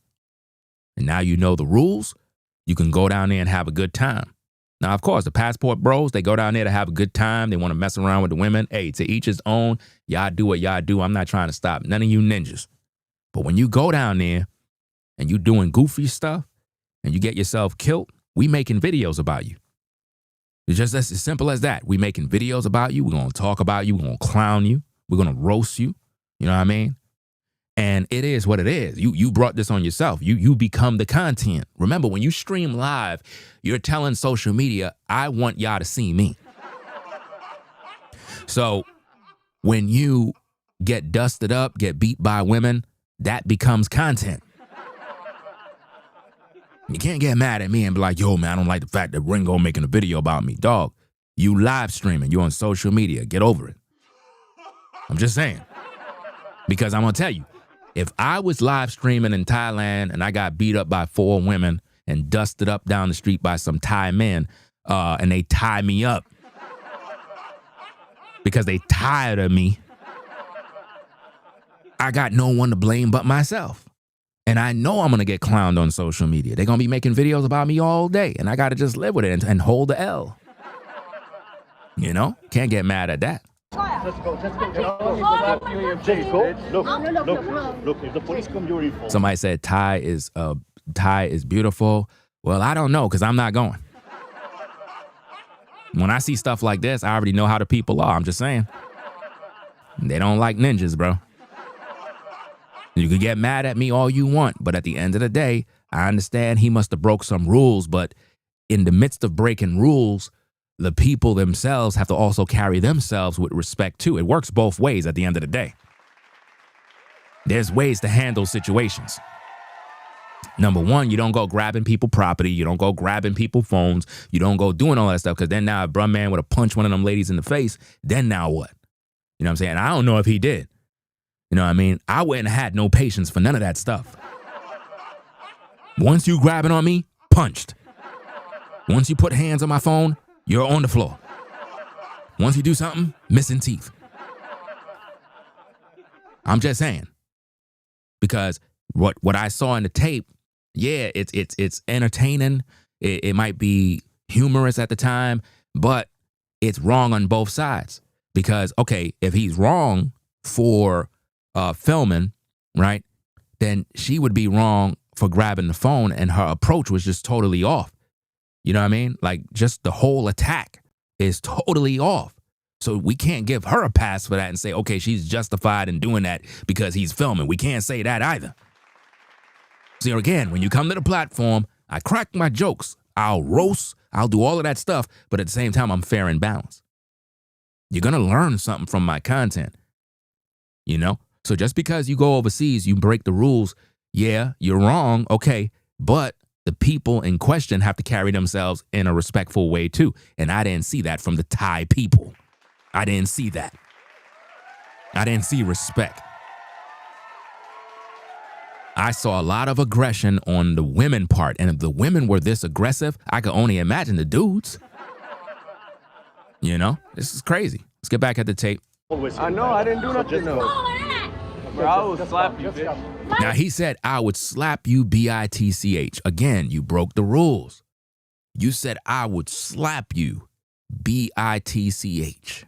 And now you know the rules. You can go down there and have a good time. Now, of course, the passport bros, they go down there to have a good time. They want to mess around with the women. Hey, to each his own. Y'all do what y'all do. I'm not trying to stop none of you ninjas. But when you go down there and you doing goofy stuff and you get yourself killed, we making videos about you. It's just as simple as that. We making videos about you. We're going to talk about you. We're going to clown you. We're going to roast you. You know what I mean? And it is what it is. You brought this on yourself. You become the content. Remember, when you stream live, you're telling social media, I want y'all to see me. So when you get dusted up, get beat by women, that becomes content. You can't get mad at me and be like, yo, man, I don't like the fact that Ringo making a video about me. Dog, you live streaming. You on social media. Get over it. I'm just saying. Because I'm going to tell you, if I was live streaming in Thailand and I got beat up by 4 women and dusted up down the street by some Thai men and they tie me up because they tired of me, I got no one to blame but myself. And I know I'm going to get clowned on social media. They're going to be making videos about me all day. And I got to just live with it and hold the L. You know? Can't get mad at that. Let's go. Look, if the police come, you're in fault. Somebody said Thai is beautiful. Well, I don't know because I'm not going. When I see stuff like this, I already know how the people are. I'm just saying. They don't like ninjas, bro. You can get mad at me all you want, but at the end of the day, I understand he must have broke some rules, but in the midst of breaking rules, the people themselves have to also carry themselves with respect too. It works both ways at the end of the day. There's ways to handle situations. Number one, you don't go grabbing people property. You don't go grabbing people phones. You don't go doing all that stuff because then now a bruh man would have punched one of them ladies in the face. Then now what? You know what I'm saying? I don't know if he did. You know what I mean? I wouldn't have had no patience for none of that stuff. Once you grabbing on me, punched. Once you put hands on my phone, you're on the floor. Once you do something, missing teeth. I'm just saying. Because what I saw in the tape, yeah, it's entertaining. It might be humorous at the time, but it's wrong on both sides. Because, okay, if he's wrong for filming, right, then she would be wrong for grabbing the phone and her approach was just totally off. You know what I mean? Like just the whole attack is totally off. So we can't give her a pass for that and say, okay, she's justified in doing that because he's filming. We can't say that either. So again, when you come to the platform, I crack my jokes. I'll roast. I'll do all of that stuff. But at the same time, I'm fair and balanced. You're going to learn something from my content. You know? So just because you go overseas, you break the rules. Yeah, you're wrong. Okay. But the people in question have to carry themselves in a respectful way too. And I didn't see that from the Thai people. I didn't see that. I didn't see respect. I saw a lot of aggression on the women part. And if the women were this aggressive, I could only imagine the dudes. You know, this is crazy. Let's get back at the tape. I know, I didn't do nothing though. Bro, I will slap you, bitch. Now, he said, I would slap you, bitch. Again, you broke the rules. You said, I would slap you, bitch.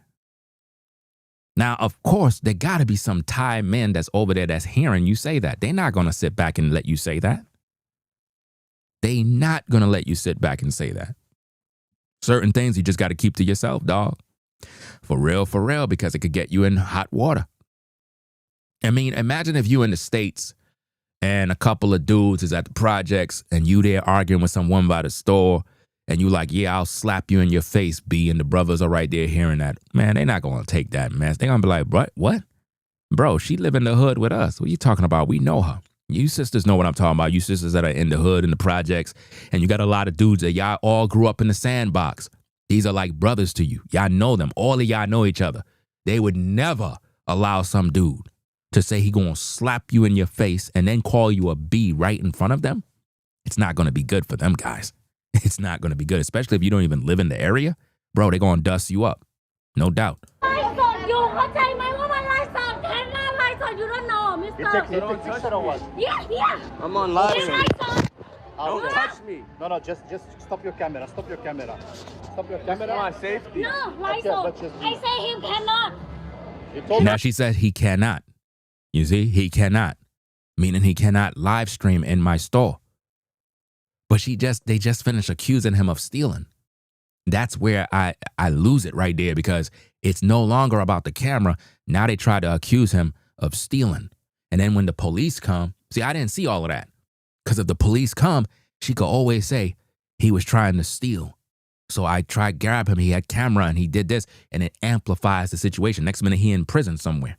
Now, of course, there got to be some Thai men that's over there that's hearing you say that. They're not going to sit back and let you say that. They not going to let you sit back and say that. Certain things you just got to keep to yourself, dog. For real, because it could get you in hot water. I mean, imagine if you in the States and a couple of dudes is at the projects and you there arguing with some woman by the store and you like, yeah, I'll slap you in your face, B, and the brothers are right there hearing that. Man, they're not going to take that mess. They're going to be like, what? Bro, she live in the hood with us. What are you talking about? We know her. You sisters know what I'm talking about. You sisters that are in the hood, in the projects, and you got a lot of dudes that y'all all grew up in the sandbox. These are like brothers to you. Y'all know them. All of y'all know each other. They would never allow some dude to say he gonna slap you in your face and then call you a B right in front of them. It's not gonna be good for them guys. It's not gonna be good, especially if you don't even live in the area. Bro, they're gonna dust you up. No doubt. You don't know, mister. You don't touch me. Yeah. I'm on live. Yes, Don't touch me. No, just stop your camera. Stop your camera. Stop your For camera. my safety. No, Okay, Lysol. but just- I say he cannot. You told Now she said he cannot. You see, he cannot. Meaning he cannot live stream in my store. But they just finished accusing him of stealing. That's where I lose it right there because it's no longer about the camera. Now they try to accuse him of stealing. And then when the police come, see, I didn't see all of that. Because if the police come, she could always say he was trying to steal. So I tried to grab him. He had camera and he did this and it amplifies the situation. Next minute, he in prison somewhere.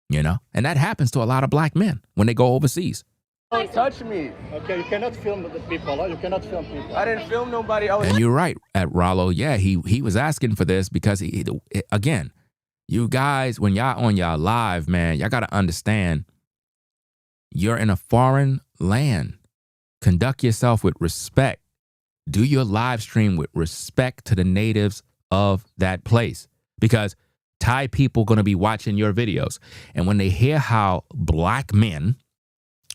You know? And that happens to a lot of black men when they go overseas. Don't touch me. Okay, you cannot film the people. Huh? You cannot film people. I didn't film nobody. I was. And you're right, at Rollo. Yeah, he was asking for this because, again, you guys, when y'all on y'all live, man, y'all got to understand you're in a foreign land. Conduct yourself with respect. Do your live stream with respect to the natives of that place because Thai people going to be watching your videos. And when they hear how black men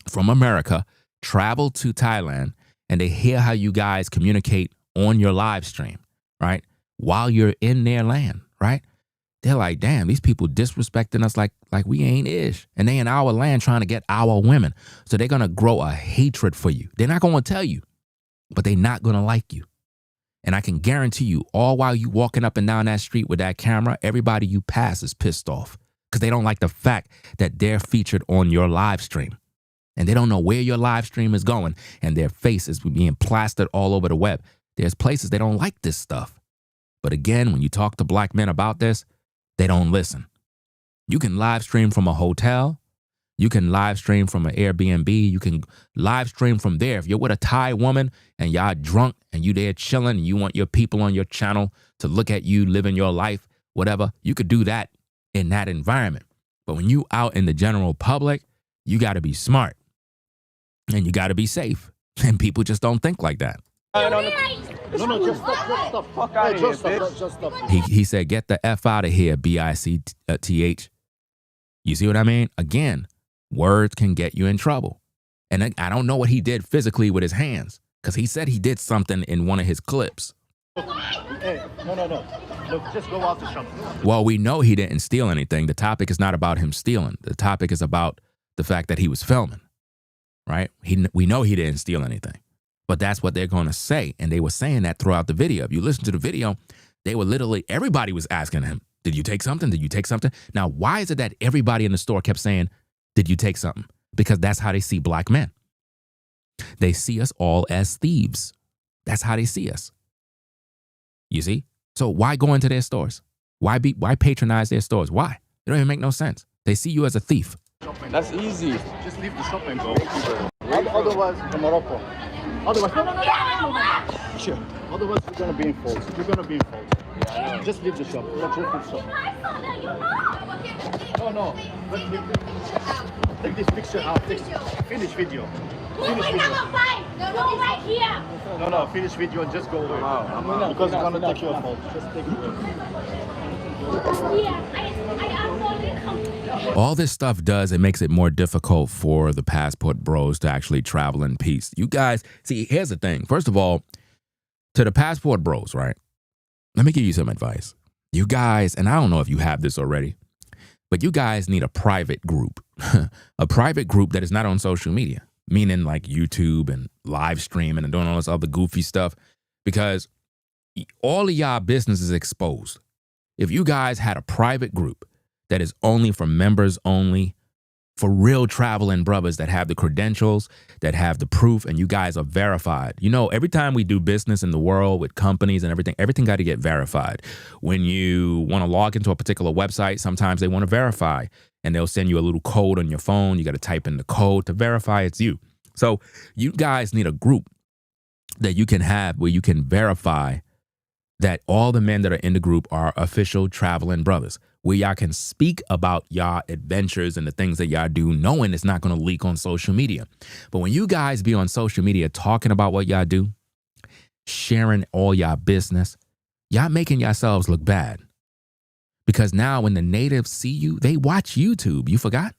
from America travel to Thailand and they hear how you guys communicate on your live stream, right? While you're in their land, right? They're like, damn, these people disrespecting us like we ain't ish. And they in our land trying to get our women. So they're going to grow a hatred for you. They're not going to tell you, but they're not going to like you. And I can guarantee you, all while you walking up and down that street with that camera, everybody you pass is pissed off because they don't like the fact that they're featured on your live stream. And they don't know where your live stream is going and their face is being plastered all over the web. There's places they don't like this stuff. But again, when you talk to black men about this, they don't listen. You can live stream from a hotel. You can live stream from an Airbnb. You can live stream from there. If you're with a Thai woman and y'all drunk and you there chilling and you want your people on your channel to look at you living your life, whatever, you could do that in that environment. But when you out in the general public, you got to be smart and you got to be safe. And people just don't think like that. No, just stop. Fuck out of here, Just bitch. stop. He said, get the F out of here, BICTH. You see what I mean? Again, words can get you in trouble. And I don't know what he did physically with his hands because he said he did something in one of his clips. Hey, no. Look, just go out the shop. Well, we know he didn't steal anything. The topic is not about him stealing. The topic is about the fact that he was filming, right? We know he didn't steal anything. But that's what they're going to say. And they were saying that throughout the video. If you listen to the video, they were literally, everybody was asking him, Did you take something? Did you take something? Now, why is it that everybody in the store kept saying, did you take something? Because that's how they see black men. They see us all as thieves. That's how they see us. You see? So why go into their stores? Why patronize their stores? Why? It don't even make no sense. They see you as a thief. That's easy. Just leave the shop and go. Otherwise, in Morocco. Otherwise, no. Sure. Otherwise, you're gonna be in fault. You're gonna be in fault. Yeah, just leave the shop. Just leave the shop. No. Let's leave take this picture out. Finish video. Finish video. right here. No. Finish video and just go away. Because it's gonna take your fault. Just take it away. All this stuff does, it makes it more difficult for the passport bros to actually travel in peace. You guys, see, here's the thing. First of all, to the passport bros, right? Let me give you some advice. You guys, and I don't know if you have this already, but you guys need a private group. A private group that is not on social media, meaning like YouTube and live streaming and doing all this other goofy stuff, because all of y'all business is exposed. If you guys had a private group that is only for members only, for real traveling brothers that have the credentials, that have the proof, and you guys are verified. You know, every time we do business in the world with companies and everything got to get verified. When you want to log into a particular website, sometimes they want to verify, and they'll send you a little code on your phone. You got to type in the code to verify it's you. So you guys need a group that you can have where you can verify that all the men that are in the group are official traveling brothers, where y'all can speak about y'all adventures and the things that y'all do, knowing it's not going to leak on social media. But when you guys be on social media talking about what y'all do, sharing all y'all business, y'all making yourselves look bad. Because now when the natives see you, they watch YouTube. You forgot?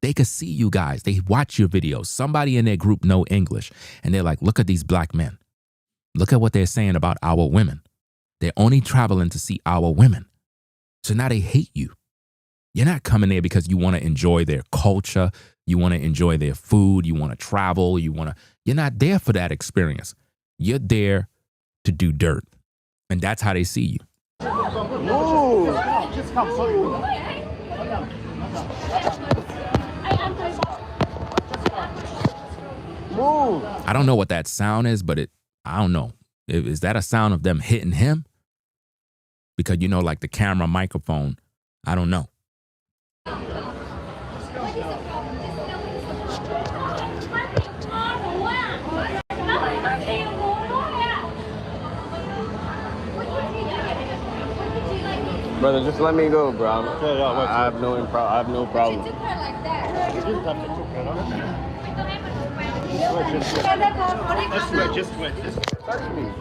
They could see you guys. They watch your videos. Somebody in their group know English, and they're like, look at these black men. Look at what they're saying about our women. They're only traveling to see our women. So now they hate you. You're not coming there because you want to enjoy their culture. You want to enjoy their food. You want to travel. You're not there for that experience. You're there to do dirt. And that's how they see you. Move. Just come. Move. I don't know what that sound is, but I don't know. Is that a sound of them hitting him? Because, you know, like the camera microphone, I don't know. Brother, just let me go, bro. Yeah, I have no problem. Took her like that.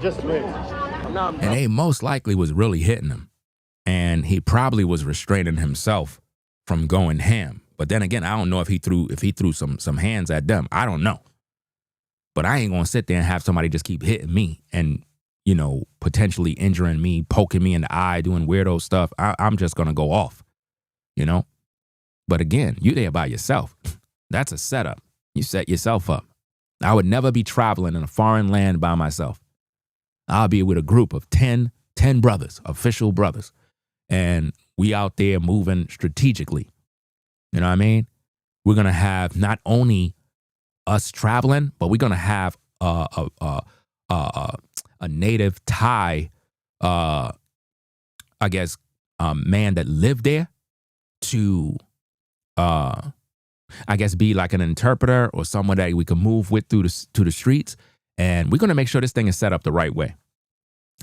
Just wait. And they most likely was really hitting him. And he probably was restraining himself from going ham. But then again, I don't know if he threw some hands at them. I don't know. But I ain't gonna sit there and have somebody just keep hitting me and, you know, potentially injuring me, poking me in the eye, doing weirdo stuff. I'm just gonna go off, you know? But again, you there by yourself. That's a setup. You set yourself up. I would never be traveling in a foreign land by myself. I'll be with a group of 10 brothers, official brothers. And we out there moving strategically. You know what I mean? We're going to have not only us traveling, but we're going to have a native Thai, man that lived there to, be like an interpreter or someone that we can move with to the streets. And we're going to make sure this thing is set up the right way.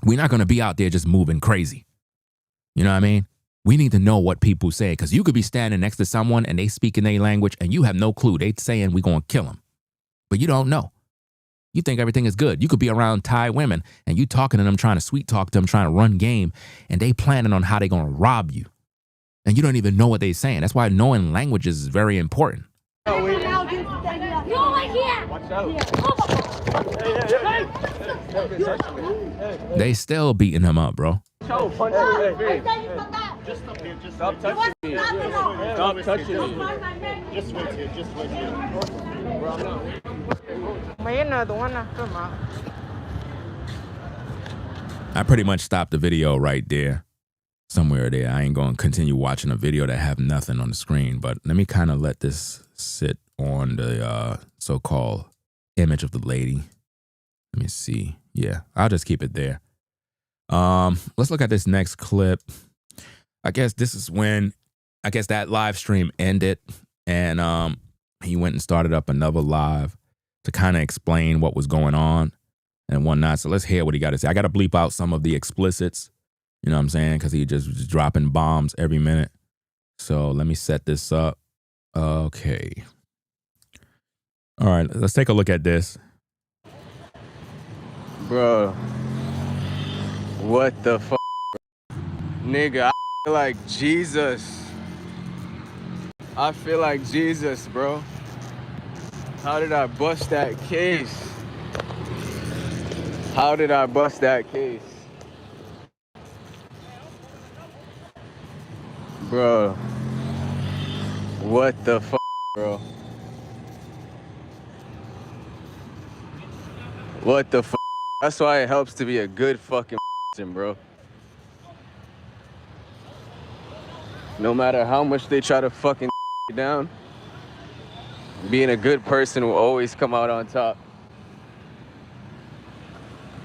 We're not going to be out there just moving crazy. You know what I mean? We need to know what people say, because you could be standing next to someone and they speak in their language and you have no clue. They saying we're going to kill them, but you don't know. You think everything is good. You could be around Thai women and you talking to them, trying to sweet talk them, trying to run game, and they planning on how they going to rob you. And you don't even know what they're saying. That's why knowing languages is very important. You over here. Watch out. They still beating him up, bro. Punch him in the face. Stop touching me. Stop touching me. Just wait here. I pretty much stopped the video right there. somewhere there. I ain't going to continue watching a video that have nothing on the screen, but let me kind of let this sit on the so-called image of the lady. Let me see. Yeah, I'll just keep it there. Let's look at this next clip. I guess this is when, I guess that live stream ended, and he went and started up another live to kind of explain what was going on and whatnot. So let's hear what he got to say. I got to bleep out some of the explicits, you know what I'm saying? Because he just was dropping bombs every minute. So let me set this up. Okay. All right, let's take a look at this. Bro, what the fuck? Nigga, I feel like Jesus. I feel like Jesus, bro. How did I bust that case? How did I bust that case? Bro, what the fuck, bro? What the fuck? That's why it helps to be a good fucking person, bro. No matter how much they try to fucking you down, being a good person will always come out on top.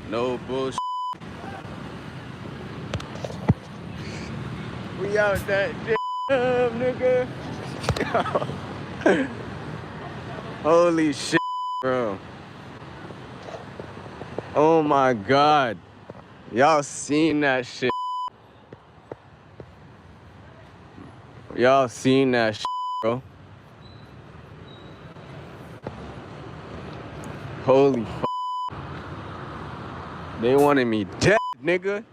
No bullshit. We out that nigga. Holy shit, bro. Oh my God. Y'all seen that shit. Y'all seen that shit, bro. Holy fuck. They wanted me dead, nigga.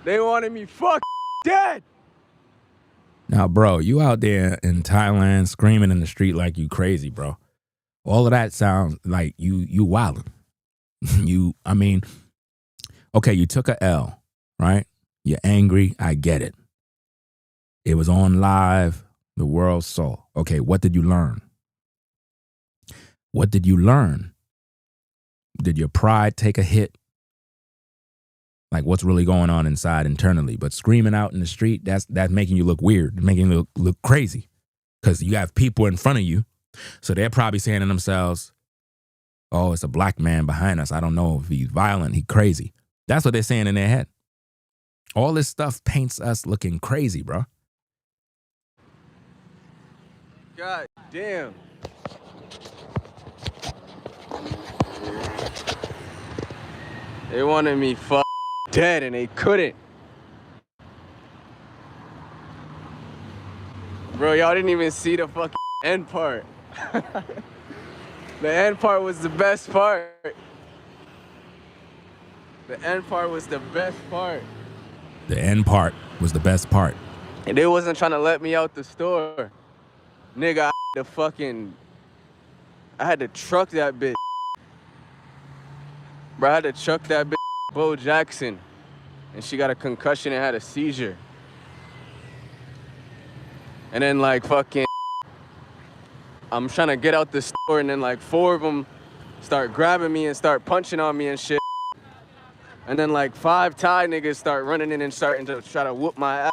They wanted me fuck dead. Now, bro, you out there in Thailand screaming in the street like you crazy, bro. All of that sounds like you wildin'. I mean, okay, you took a L, right? You're angry. I get it. It was on live. The world saw. Okay, what did you learn? What did you learn? Did your pride take a hit? Like, what's really going on inside internally? But screaming out in the street, that's making you look weird, making you look crazy. Because you have people in front of you. So they're probably saying to themselves, oh, it's a black man behind us. I don't know if he's violent, he's crazy. That's what they're saying in their head. All this stuff paints us looking crazy, bro. God damn. They wanted me dead and they couldn't. Bro, y'all didn't even see the fucking end part. The end part was the best part. The end part was the best part. The end part was the best part. And they wasn't trying to let me out the store. Nigga, I had to truck that bitch. Bro, I had to chuck that bitch Bo Jackson. And she got a concussion and had a seizure. And then like fucking, I'm trying to get out the store and then like 4 of them start grabbing me and start punching on me and shit. And then like 5 Thai niggas start running in and starting to try to whoop my ass.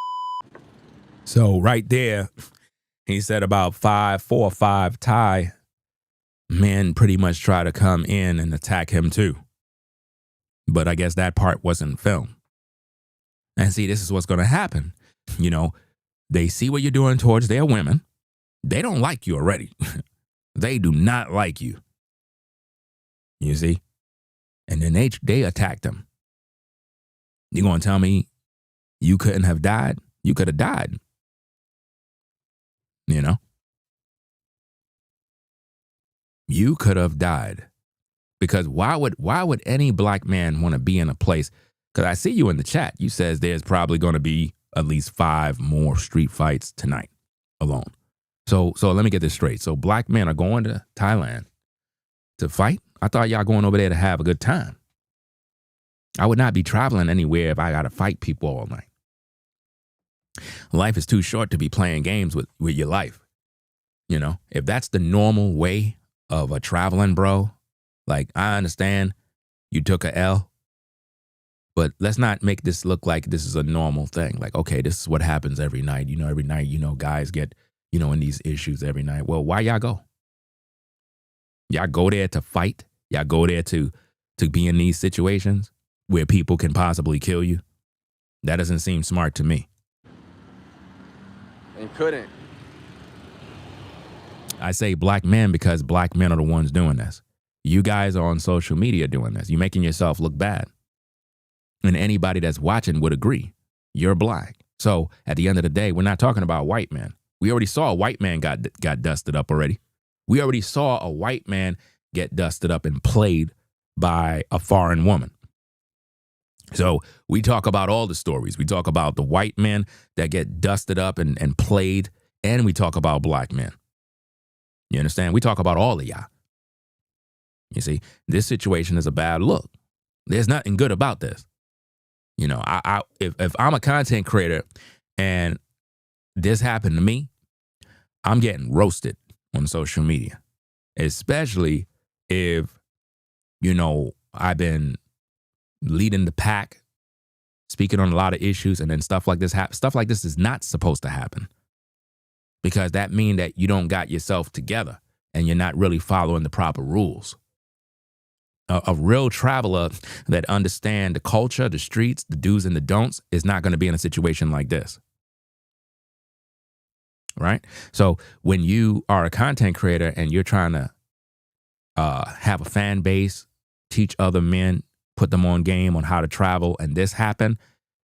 So right there, he said about 4 or 5 Thai men pretty much try to come in and attack him too. But I guess that part wasn't filmed. And see, this is what's going to happen. You know, they see what you're doing towards their women. They don't like you already. They do not like you. You see? And then they attacked them. You going to tell me you couldn't have died? You could have died. You know? You could have died. Because why would any black man want to be in a place? Because I see you in the chat. You says there's probably going to be at least 5 more street fights tonight alone. So let me get this straight. So black men are going to Thailand to fight? I thought y'all going over there to have a good time. I would not be traveling anywhere if I got to fight people all night. Life is too short to be playing games with your life. You know, if that's the normal way of a traveling bro, like I understand you took a L, But let's not make this look like this is a normal thing. Like, okay, this is what happens every night. Every night, guys get, in these issues every night. Well, why y'all go? Y'all go there to fight? Y'all go there to be in these situations where people can possibly kill you? That doesn't seem smart to me. And couldn't. I say black men because black men are the ones doing this. You guys are on social media doing this. You're making yourself look bad. And anybody that's watching would agree. You're black. So at the end of the day, we're not talking about white men. We already saw a white man got dusted up already. We already saw a white man get dusted up and played by a foreign woman. So we talk about all the stories. We talk about the white men that get dusted up and played, and we talk about black men. You understand? We talk about all of y'all. You see, this situation is a bad look. There's nothing good about this. If I'm a content creator and this happened to me, I'm getting roasted on social media, especially if, I've been leading the pack, speaking on a lot of issues, and then stuff like this happens. Stuff like this is not supposed to happen because that means that you don't got yourself together and you're not really following the proper rules. A real traveler that understands the culture, the streets, the do's and the don'ts is not going to be in a situation like this. Right? So when you are a content creator and you're trying to have a fan base, teach other men, put them on game on how to travel, and this happened,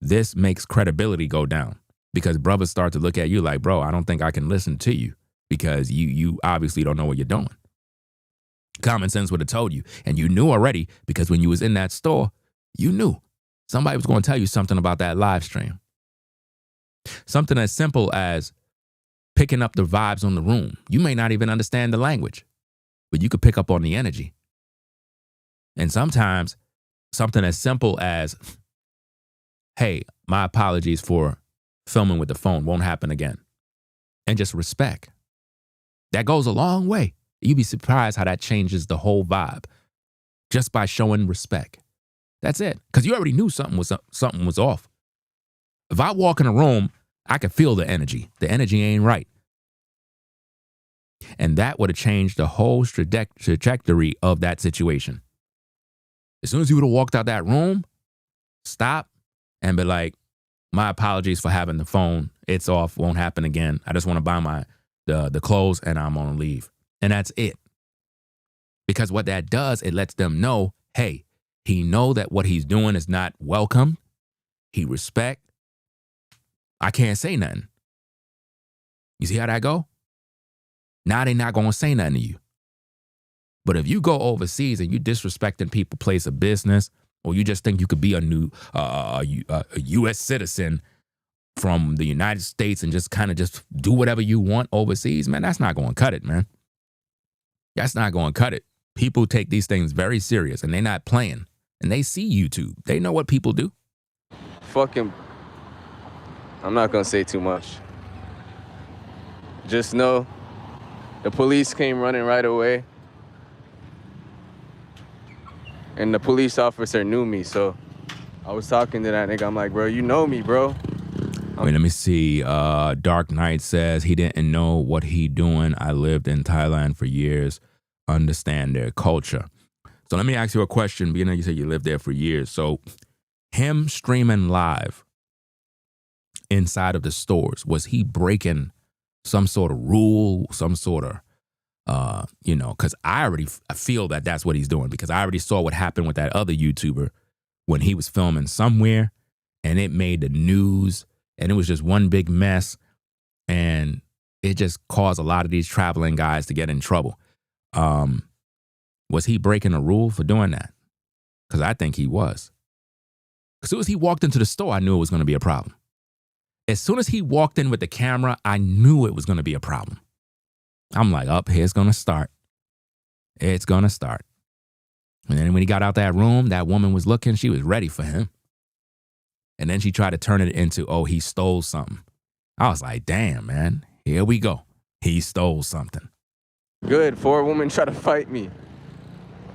this makes credibility go down because brothers start to look at you like, bro, I don't think I can listen to you because you obviously don't know what you're doing. Common sense would have told you, and you knew already because when you was in that store, you knew somebody was going to tell you something about that live stream. Something as simple as picking up the vibes on the room. You may not even understand the language, but you could pick up on the energy. And sometimes something as simple as, hey, my apologies for filming with the phone, won't happen again. And just respect. That goes a long way. You'd be surprised how that changes the whole vibe just by showing respect. That's it. Because you already knew something was off. If I walk in a room, I can feel the energy. The energy ain't right. And that would have changed the whole trajectory of that situation. As soon as you would have walked out that room, stop and be like, my apologies for having the phone. It's off. Won't happen again. I just want to buy the clothes and I'm on leave. And that's it. Because what that does, it lets them know, hey, he know that what he's doing is not welcome. He respect. I can't say nothing. You see how that go? Now they not going to say nothing to you. But if you go overseas and you disrespecting people, place of business, or you just think you could be a U.S. citizen from the United States and just kind of just do whatever you want overseas, man, that's not going to cut it, man. That's not going to cut it. People take these things very serious and they're not playing. And they see YouTube. They know what people do. Fucking, I'm not gonna say too much. Just know the police came running right away. And the police officer knew me, so I was talking to that nigga. I'm like, bro, you know me, bro. Wait, let me see. Dark Knight says he didn't know what he doing. I lived in Thailand for years. Understand their culture. So let me ask you a question. You said you lived there for years. So him streaming live inside of the stores, was he breaking some sort of rule, some sort of, because I feel that that's what he's doing because I already saw what happened with that other YouTuber when he was filming somewhere and it made the news. And it was just one big mess. And it just caused a lot of these traveling guys to get in trouble. Was he breaking a rule for doing that? Because I think he was. As soon as he walked into the store, I knew it was going to be a problem. As soon as he walked in with the camera, I knew it was going to be a problem. I'm like, here's going to start. It's going to start. And then when he got out that room, that woman was looking. She was ready for him. And then she tried to turn it into, he stole something. I was like, damn, man, here we go. He stole something. Good, 4 women try to fight me.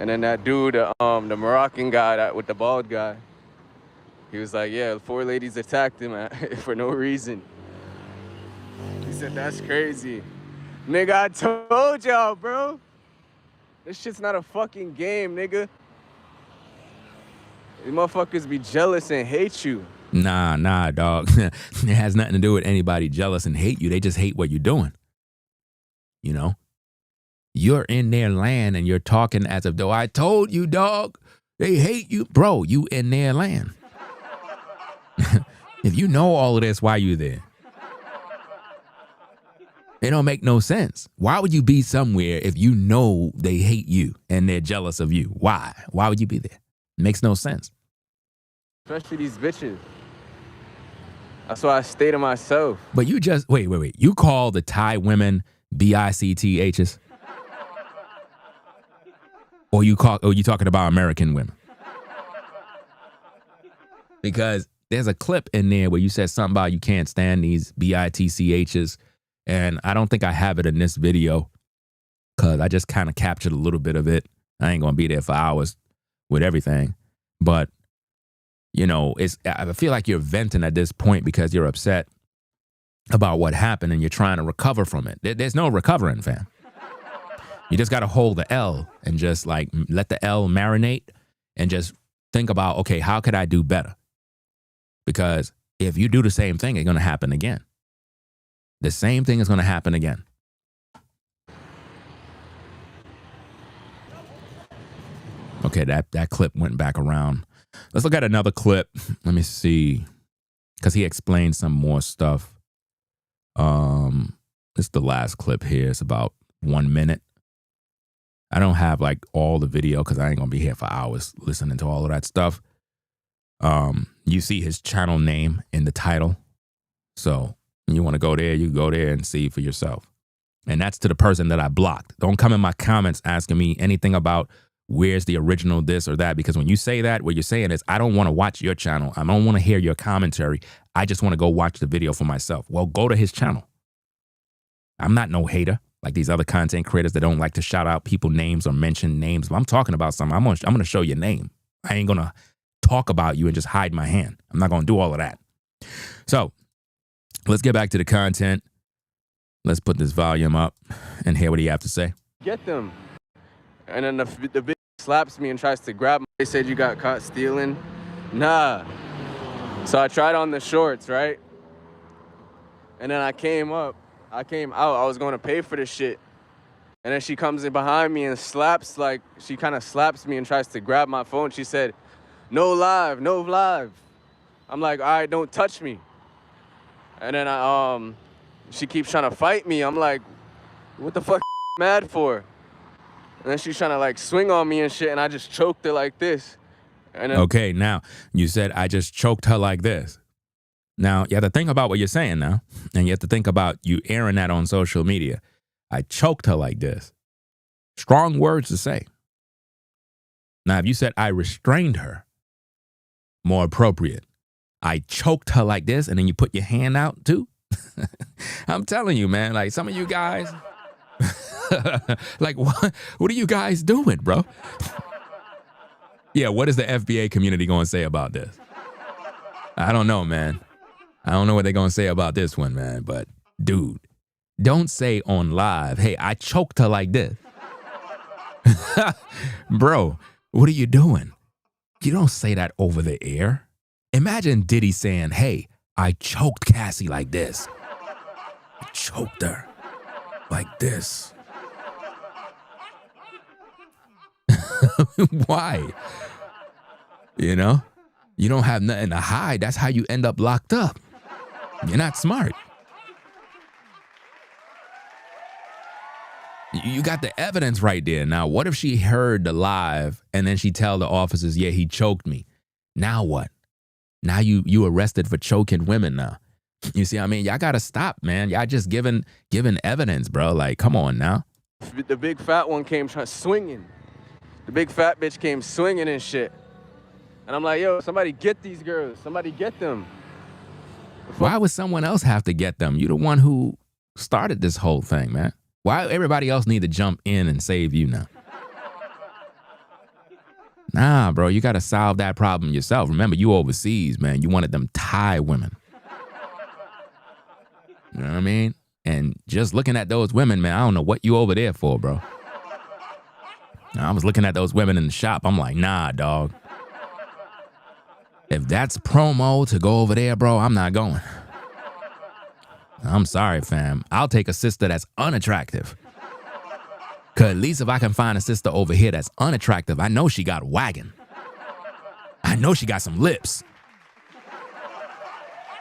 And then that dude, the Moroccan guy with the bald guy, He was like, yeah, 4 ladies attacked him for no reason. He said, that's crazy. Nigga, I told y'all, bro. This shit's not a fucking game, nigga. These motherfuckers be jealous and hate you. Nah, dog. It has nothing to do with anybody jealous and hate you. They just hate what you're doing. You know? You're in their land and you're talking as if though I told you, dog. They hate you. Bro, you in their land. If you know all of this, why you there? It don't make no sense. Why would you be somewhere if you know they hate you and they're jealous of you? Why? Why would you be there? It makes no sense. Especially these bitches. That's why I stay to myself. But you just, wait. You call the Thai women BICTHs? Or you talking about American women? Because there's a clip in there where you said something about you can't stand these BITCHs. And I don't think I have it in this video because I just kind of captured a little bit of it. I ain't going to be there for hours with everything. But, you know, I feel like you're venting at this point because you're upset about what happened and you're trying to recover from it. There's no recovering, fam. You just got to hold the L and just like let the L marinate and just think about, okay, how could I do better? Because if you do the same thing, it's going to happen again. The same thing is going to happen again. Okay, that clip went back around. Let's look at another clip. Let me see. Because he explained some more stuff. This is the last clip here. It's about 1 minute. I don't have like all the video because I ain't going to be here for hours listening to all of that stuff. You see his channel name in the title. So you want to go there, you can go there and see for yourself. And that's to the person that I blocked. Don't come in my comments asking me anything about where's the original this or that. Because when you say that, what you're saying is, I don't want to watch your channel. I don't want to hear your commentary. I just want to go watch the video for myself. Well, go to his channel. I'm not no hater like these other content creators that don't like to shout out people names or mention names. If I'm talking about something, I'm going to show your name. I ain't going to talk about you and just hide my hand. I'm not going to do all of that. So let's get back to the content. Let's put this volume up and hear what he have to say. Get them. And then the bitch slaps me and tries to grab me. They said you got caught stealing. Nah. So I tried on the shorts, right? And then I came out. I was going to pay for this shit. And then she comes in behind me and she kind of slaps me and tries to grab my phone. She said, no live. I'm like, all right, don't touch me. And then she keeps trying to fight me. I'm like, what the fuck mad for? And then she's trying to like swing on me and shit, and I just choked her like this. And then, okay, now you said I just choked her like this. Now you have to think about what you're saying now, and you have to think about you airing that on social media. I choked her like this. Strong words to say. Now, if you said I restrained her, more appropriate. I choked her like this, and then you put your hand out too. I'm telling you, man, like some of you guys, like what are you guys doing, bro? Yeah, what is the FBA community going to say about this? I don't know, man. I don't know what they're going to say about this one, man. But dude, don't say on live, hey, I choked her like this. Bro, what are you doing? You don't say that over the air. Imagine Diddy saying, hey, I choked Cassie like this. I choked her like this. Why? You know? You don't have nothing to hide. That's how you end up locked up. You're not smart. You got the evidence right there. Now, what if she heard the live and then she tell the officers, yeah, he choked me. Now what? Now you arrested for choking women now. You see what I mean? Y'all got to stop, man. Y'all just giving evidence, bro. Like, come on now. the big fat one came swinging. The big fat bitch came swinging and shit. And I'm like, yo, somebody get these girls. Somebody get them. Why would someone else have to get them? You're the one who started this whole thing, man. Why everybody else need to jump in and save you now? Nah, bro, you got to solve that problem yourself. Remember, you overseas, man. You wanted them Thai women. You know what I mean? And just looking at those women, man, I don't know what you over there for, bro. I was looking at those women in the shop. I'm like, nah, dog. If that's promo to go over there, bro, I'm not going. I'm sorry, fam. I'll take a sister that's unattractive. Because at least if I can find a sister over here that's unattractive, I know she got wagon. I know she got some lips.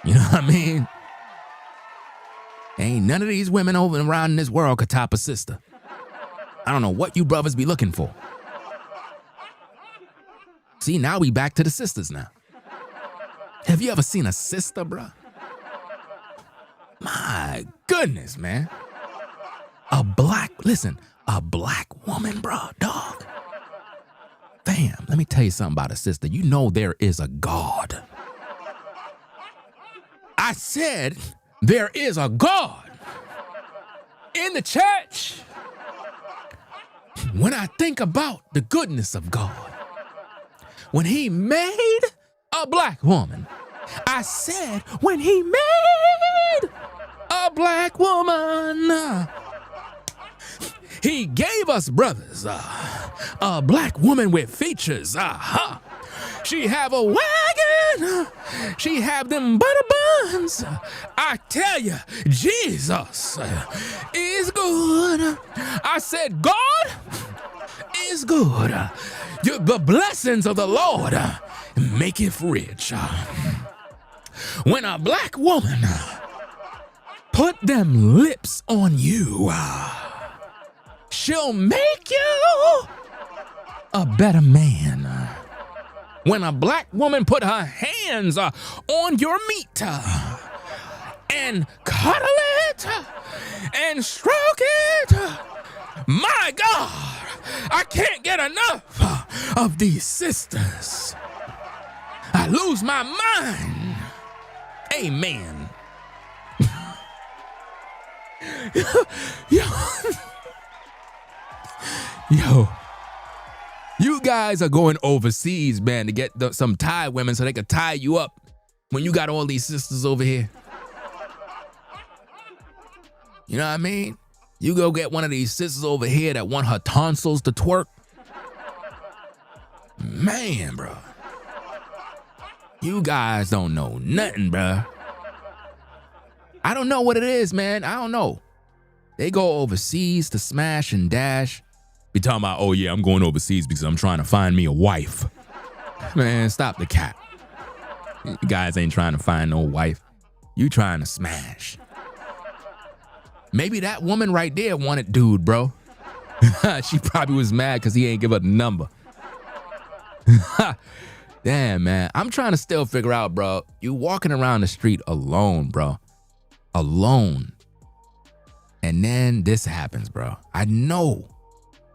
You know what I mean? Ain't none of these women over and around in this world could top a sister. I don't know what you brothers be looking for. See, now we back to the sisters now. Have you ever seen a sister, bruh? My goodness, man. A black woman, bruh, dog. Fam, let me tell you something about a sister. You know there is a God. I said there is a God in the church. When I think about the goodness of God, when he made a black woman, I said when he made a black woman, he gave us brothers, a black woman with features. She have a wagon. She have them butter buns. I tell you, Jesus is good. I said, God is good. The blessings of the Lord maketh rich. When a black woman put them lips on you, she'll make you a better man. When a black woman put her hands on your meat and cuddle it and stroke it, my God, I can't get enough of these sisters. I lose my mind. Amen. Yo, you guys are going overseas, man, to get some Thai women so they can tie you up when you got all these sisters over here. You know what I mean? You go get one of these sisters over here that want her tonsils to twerk. Man, bro. You guys don't know nothing, bro. I don't know what it is, man. I don't know. They go overseas to smash and dash. Be talking about, oh yeah, I'm going overseas because I'm trying to find me a wife. Man, stop the cap. You guys ain't trying to find no wife. You trying to smash. Maybe that woman right there wanted dude, bro. She probably was mad because he ain't give her the number. Damn, man. I'm trying to still figure out, bro. You walking around the street alone, bro. Alone. And then this happens, bro. I know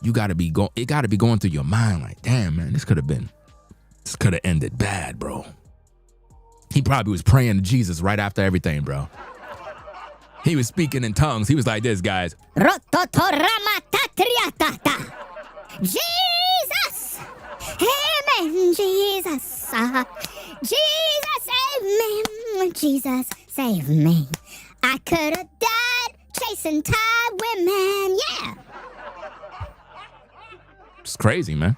you gotta be it gotta be going through your mind like, damn, man, this could have ended bad, bro. He probably was praying to Jesus right after everything, bro. He was speaking in tongues. He was like this, guys. Jesus! Amen, Jesus. Jesus, amen. Jesus, save me. I could have died chasing Thai women, yeah. It's crazy, man.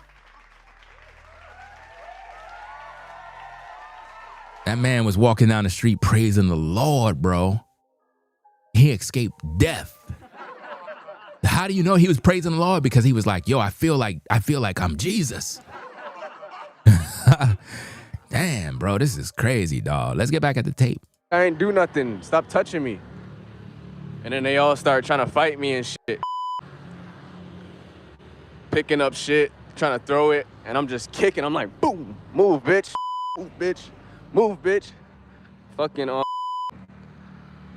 That man was walking down the street praising the Lord, bro. He escaped death. How do you know he was praising the Lord? Because he was like, yo, I feel like I'm Jesus. Damn, bro, this is crazy, dog. Let's get back at the tape. I ain't do nothing. Stop touching me. And then they all start trying to fight me and shit. Picking up shit, trying to throw it, and I'm just kicking. I'm like, boom, move, bitch. Move, bitch. Move, bitch. Fucking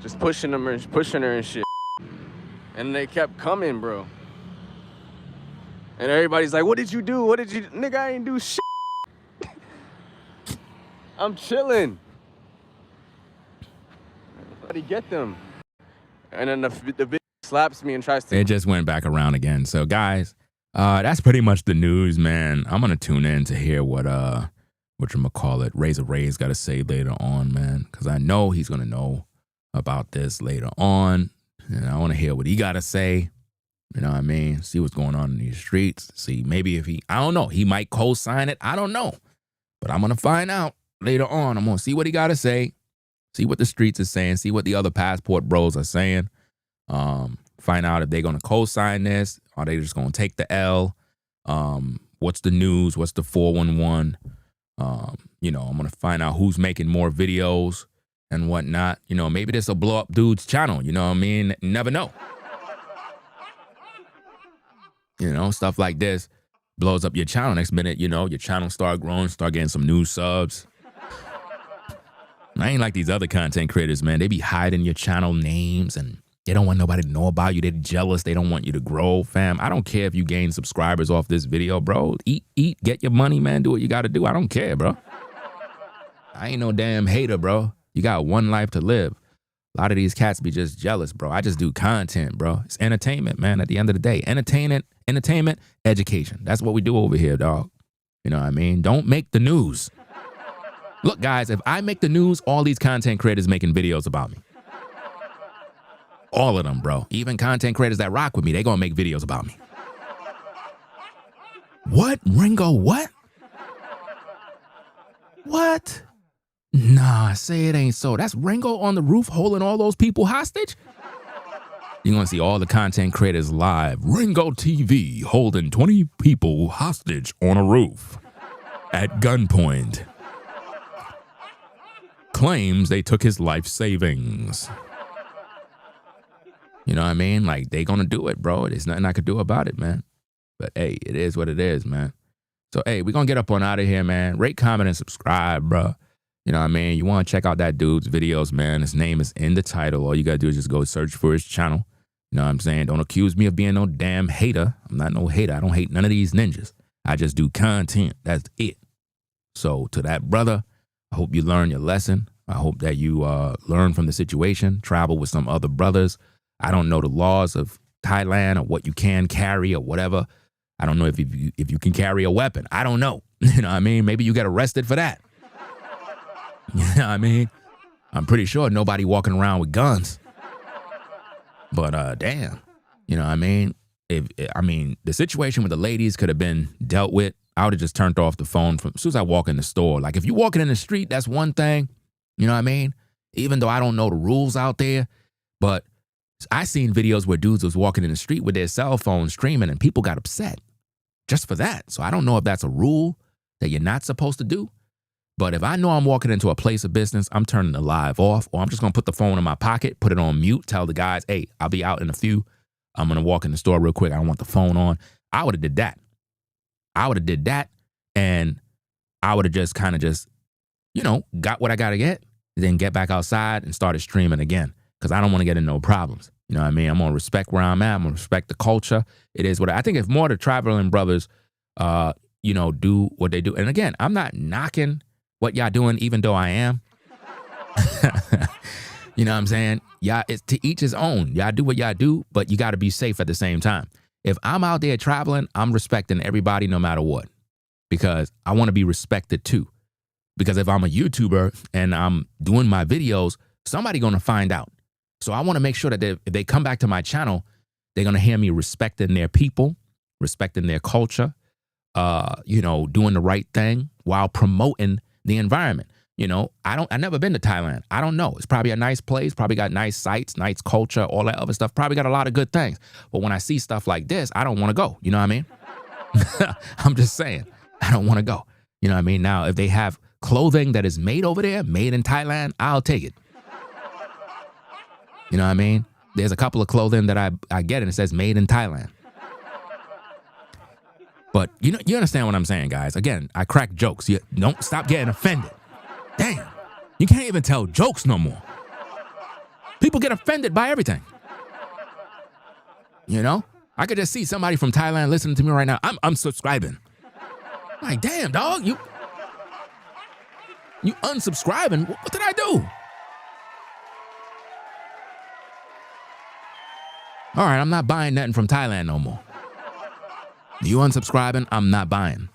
just pushing her and shit. And they kept coming, bro. And everybody's like, what did you do? What did you do? Nigga, I ain't do shit. I'm chilling. Everybody get them. And then the bitch slaps me and tries to... It just went back around again. So, guys, That's pretty much the news, man. I'm gonna tune in to hear what Razor Ray's got to say later on, man, because I know he's gonna know about this later on, and I want to hear what he got to say. You know what I mean? See what's going on in these streets. See, maybe if I don't know, he might co-sign it. I don't know, but I'm gonna find out later on. I'm gonna see what he got to say, see what the streets are saying, see what the other passport bros are saying. Find out if they're gonna co-sign this. Are they just gonna take the L? What's the news? What's the 411? I'm gonna find out who's making more videos and whatnot. Maybe this will blow up dude's channel. You know what I mean? You never know. Stuff like this blows up your channel. Next minute, your channel start growing, start getting some new subs. I ain't like these other content creators, man. They be hiding your channel names and they don't want nobody to know about you. They're jealous. They don't want you to grow, fam. I don't care if you gain subscribers off this video, bro. Eat, get your money, man. Do what you got to do. I don't care, bro. I ain't no damn hater, bro. You got one life to live. A lot of these cats be just jealous, bro. I just do content, bro. It's entertainment, man. At the end of the day, entertainment, education. That's what we do over here, dog. You know what I mean? Don't make the news. Look, guys, if I make the news, all these content creators making videos about me. All of them, bro. Even content creators that rock with me, they gonna make videos about me. What? Ringo, what? What? Nah, say it ain't so. That's Ringo on the roof holding all those people hostage? You're gonna see all the content creators live. Ringo TV holding 20 people hostage on a roof at gunpoint. Claims they took his life savings. You know what I mean? Like, they gonna do it, bro. There's nothing I could do about it, man. But hey, it is what it is, man. So hey, we're gonna get up on out of here, man. Rate, comment, and subscribe, bro. You know what I mean? You wanna check out that dude's videos, man. His name is in the title. All you gotta do is just go search for his channel. You know what I'm saying? Don't accuse me of being no damn hater. I'm not no hater. I don't hate none of these ninjas. I just do content. That's it. So to that brother, I hope you learn your lesson. I hope that you learn from the situation, travel with some other brothers. I don't know the laws of Thailand or what you can carry or whatever. I don't know if you can carry a weapon. I don't know. You know what I mean? Maybe you get arrested for that. You know what I mean? I'm pretty sure nobody walking around with guns. But damn, you know what I mean? The situation with the ladies could have been dealt with. I would have just turned off the phone as soon as I walk in the store. Like, if you're walking in the street, that's one thing. You know what I mean? Even though I don't know the rules out there, but I seen videos where dudes was walking in the street with their cell phone streaming and people got upset just for that. So I don't know if that's a rule that you're not supposed to do. But if I know I'm walking into a place of business, I'm turning the live off, or I'm just going to put the phone in my pocket, put it on mute, tell the guys, hey, I'll be out in a few. I'm going to walk in the store real quick. I don't want the phone on. I would have did that. And I would have just kind of got what I got to get, then get back outside and started streaming again, because I don't want to get in no problems. You know what I mean? I'm going to respect where I'm at. I'm going to respect the culture. It is what I think. If more of the traveling brothers, do what they do. And again, I'm not knocking what y'all doing, even though I am. You know what I'm saying? Y'all, it's to each his own. Y'all do what y'all do, but you got to be safe at the same time. If I'm out there traveling, I'm respecting everybody no matter what, because I want to be respected too. Because if I'm a YouTuber and I'm doing my videos, somebody going to find out. So I want to make sure that if they come back to my channel, they're going to hear me respecting their people, respecting their culture, doing the right thing while promoting the environment. I never been to Thailand. I don't know. It's probably a nice place, probably got nice sights, nice culture, all that other stuff. Probably got a lot of good things. But when I see stuff like this, I don't want to go. You know what I mean? I'm just saying, I don't want to go. You know what I mean? Now, if they have clothing that is made over there, made in Thailand, I'll take it. You know what I mean? There's a couple of clothing that I get and it says made in Thailand. But you understand what I'm saying, guys. Again, I crack jokes. You don't stop getting offended. Damn, you can't even tell jokes no more. People get offended by everything. I could just see somebody from Thailand listening to me right now. I'm unsubscribing. Like, damn, dog, you unsubscribing? What did I do? All right, I'm not buying nothing from Thailand no more. You unsubscribing, I'm not buying.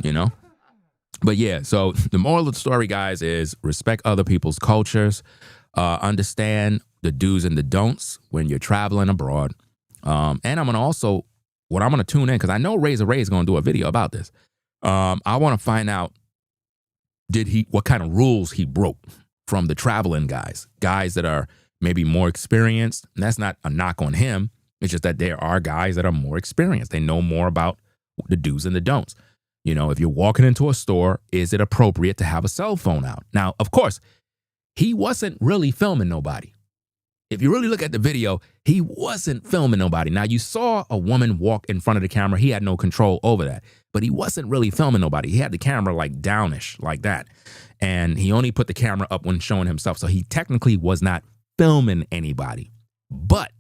You know? But yeah, so the moral of the story, guys, is respect other people's cultures. Understand the do's and the don'ts when you're traveling abroad. And I'm going to also, what I'm going to tune in, because I know Razor Ray is going to do a video about this. I want to find out, what kind of rules he broke from the traveling guys that are maybe more experienced. And that's not a knock on him. It's just that there are guys that are more experienced. They know more about the do's and the don'ts. You know, if you're walking into a store, is it appropriate to have a cell phone out? Now, of course, he wasn't really filming nobody. If you really look at the video, he wasn't filming nobody. Now, you saw a woman walk in front of the camera. He had no control over that, but he wasn't really filming nobody. He had the camera like downish like that. And he only put the camera up when showing himself. So he technically was not filming anybody, but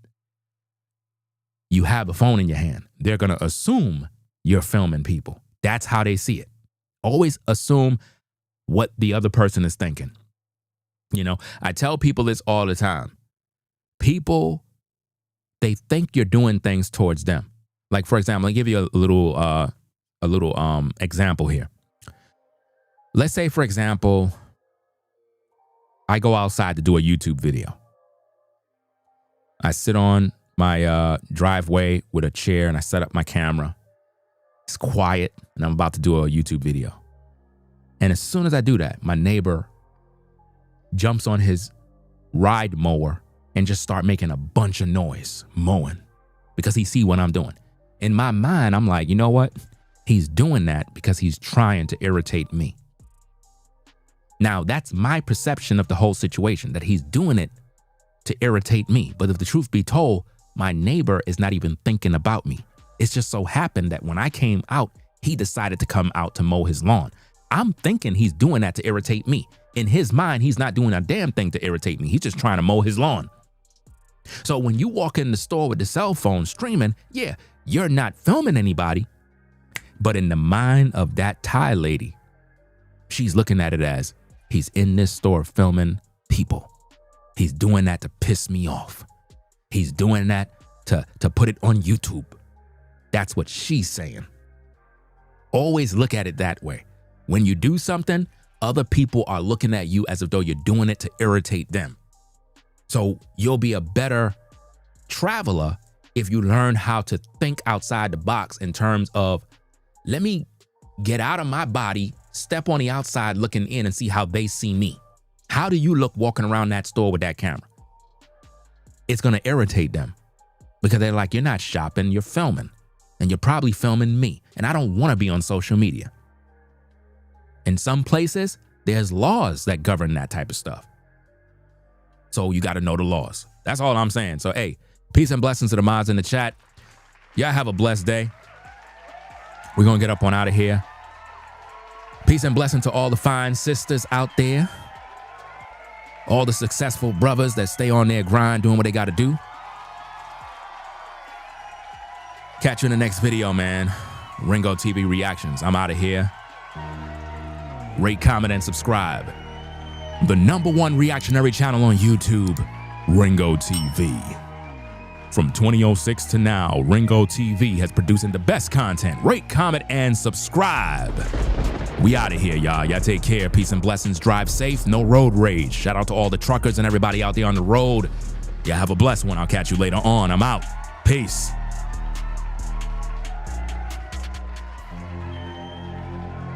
you have a phone in your hand. They're going to assume you're filming people. That's how they see it. Always assume what the other person is thinking. You know, I tell people this all the time. People, they think you're doing things towards them. Like, for example, I'll give you a little example here. Let's say, for example, I go outside to do a YouTube video. I sit on my driveway with a chair and I set up my camera. It's quiet and I'm about to do a YouTube video. And as soon as I do that, my neighbor jumps on his ride mower and just start making a bunch of noise, mowing, because he see what I'm doing. In my mind, I'm like, you know what? He's doing that because he's trying to irritate me. Now, that's my perception of the whole situation, that he's doing it to irritate me. But if the truth be told, my neighbor is not even thinking about me. It's just so happened that when I came out, he decided to come out to mow his lawn. I'm thinking he's doing that to irritate me. In his mind, he's not doing a damn thing to irritate me. He's just trying to mow his lawn. So when you walk in the store with the cell phone streaming, yeah, you're not filming anybody. But in the mind of that Thai lady, she's looking at it as he's in this store filming people. He's doing that to piss me off. He's doing that to put it on YouTube. That's what she's saying. Always look at it that way. When you do something, other people are looking at you as if though you're doing it to irritate them. So you'll be a better traveler if you learn how to think outside the box in terms of, let me get out of my body, step on the outside looking in and see how they see me. How do you look walking around that store with that camera? It's going to irritate them because they're like, you're not shopping, you're filming. And you're probably filming me. And I don't want to be on social media. In some places, there's laws that govern that type of stuff. So you got to know the laws. That's all I'm saying. So, hey, peace and blessings to the mods in the chat. Y'all have a blessed day. We're going to get up on out of here. Peace and blessing to all the fine sisters out there. All the successful brothers that stay on their grind doing what they got to do. Catch you in the next video, man. Ringo TV Reactions. I'm out of here. Rate, comment, and subscribe. The #1 reactionary channel on YouTube, Ringo TV. From 2006 to now, Ringo TV has producing the best content. Rate, comment, and subscribe. We out of here, y'all. Y'all take care. Peace and blessings. Drive safe. No road rage. Shout out to all the truckers and everybody out there on the road. Y'all have a blessed one. I'll catch you later on. I'm out. Peace.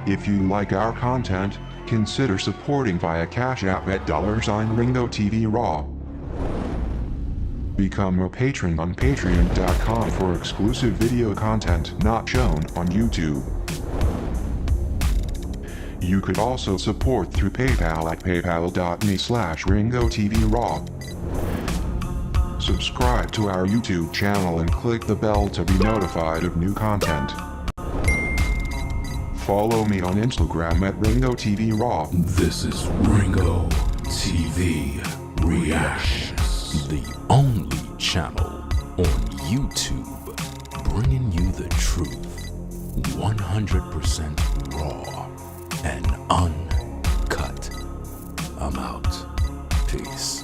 If you like our content, consider supporting via Cash App at $Ringo TV Raw. Become a patron on patreon.com for exclusive video content not shown on YouTube. You could also support through PayPal at paypal.me/Ringo TV Raw. Subscribe to our YouTube channel and click the bell to be notified of new content. Follow me on Instagram at Ringo TV Raw. This is Ringo TV Reactions, the only channel on YouTube bringing you the truth 100% raw and uncut. I'm out. Peace.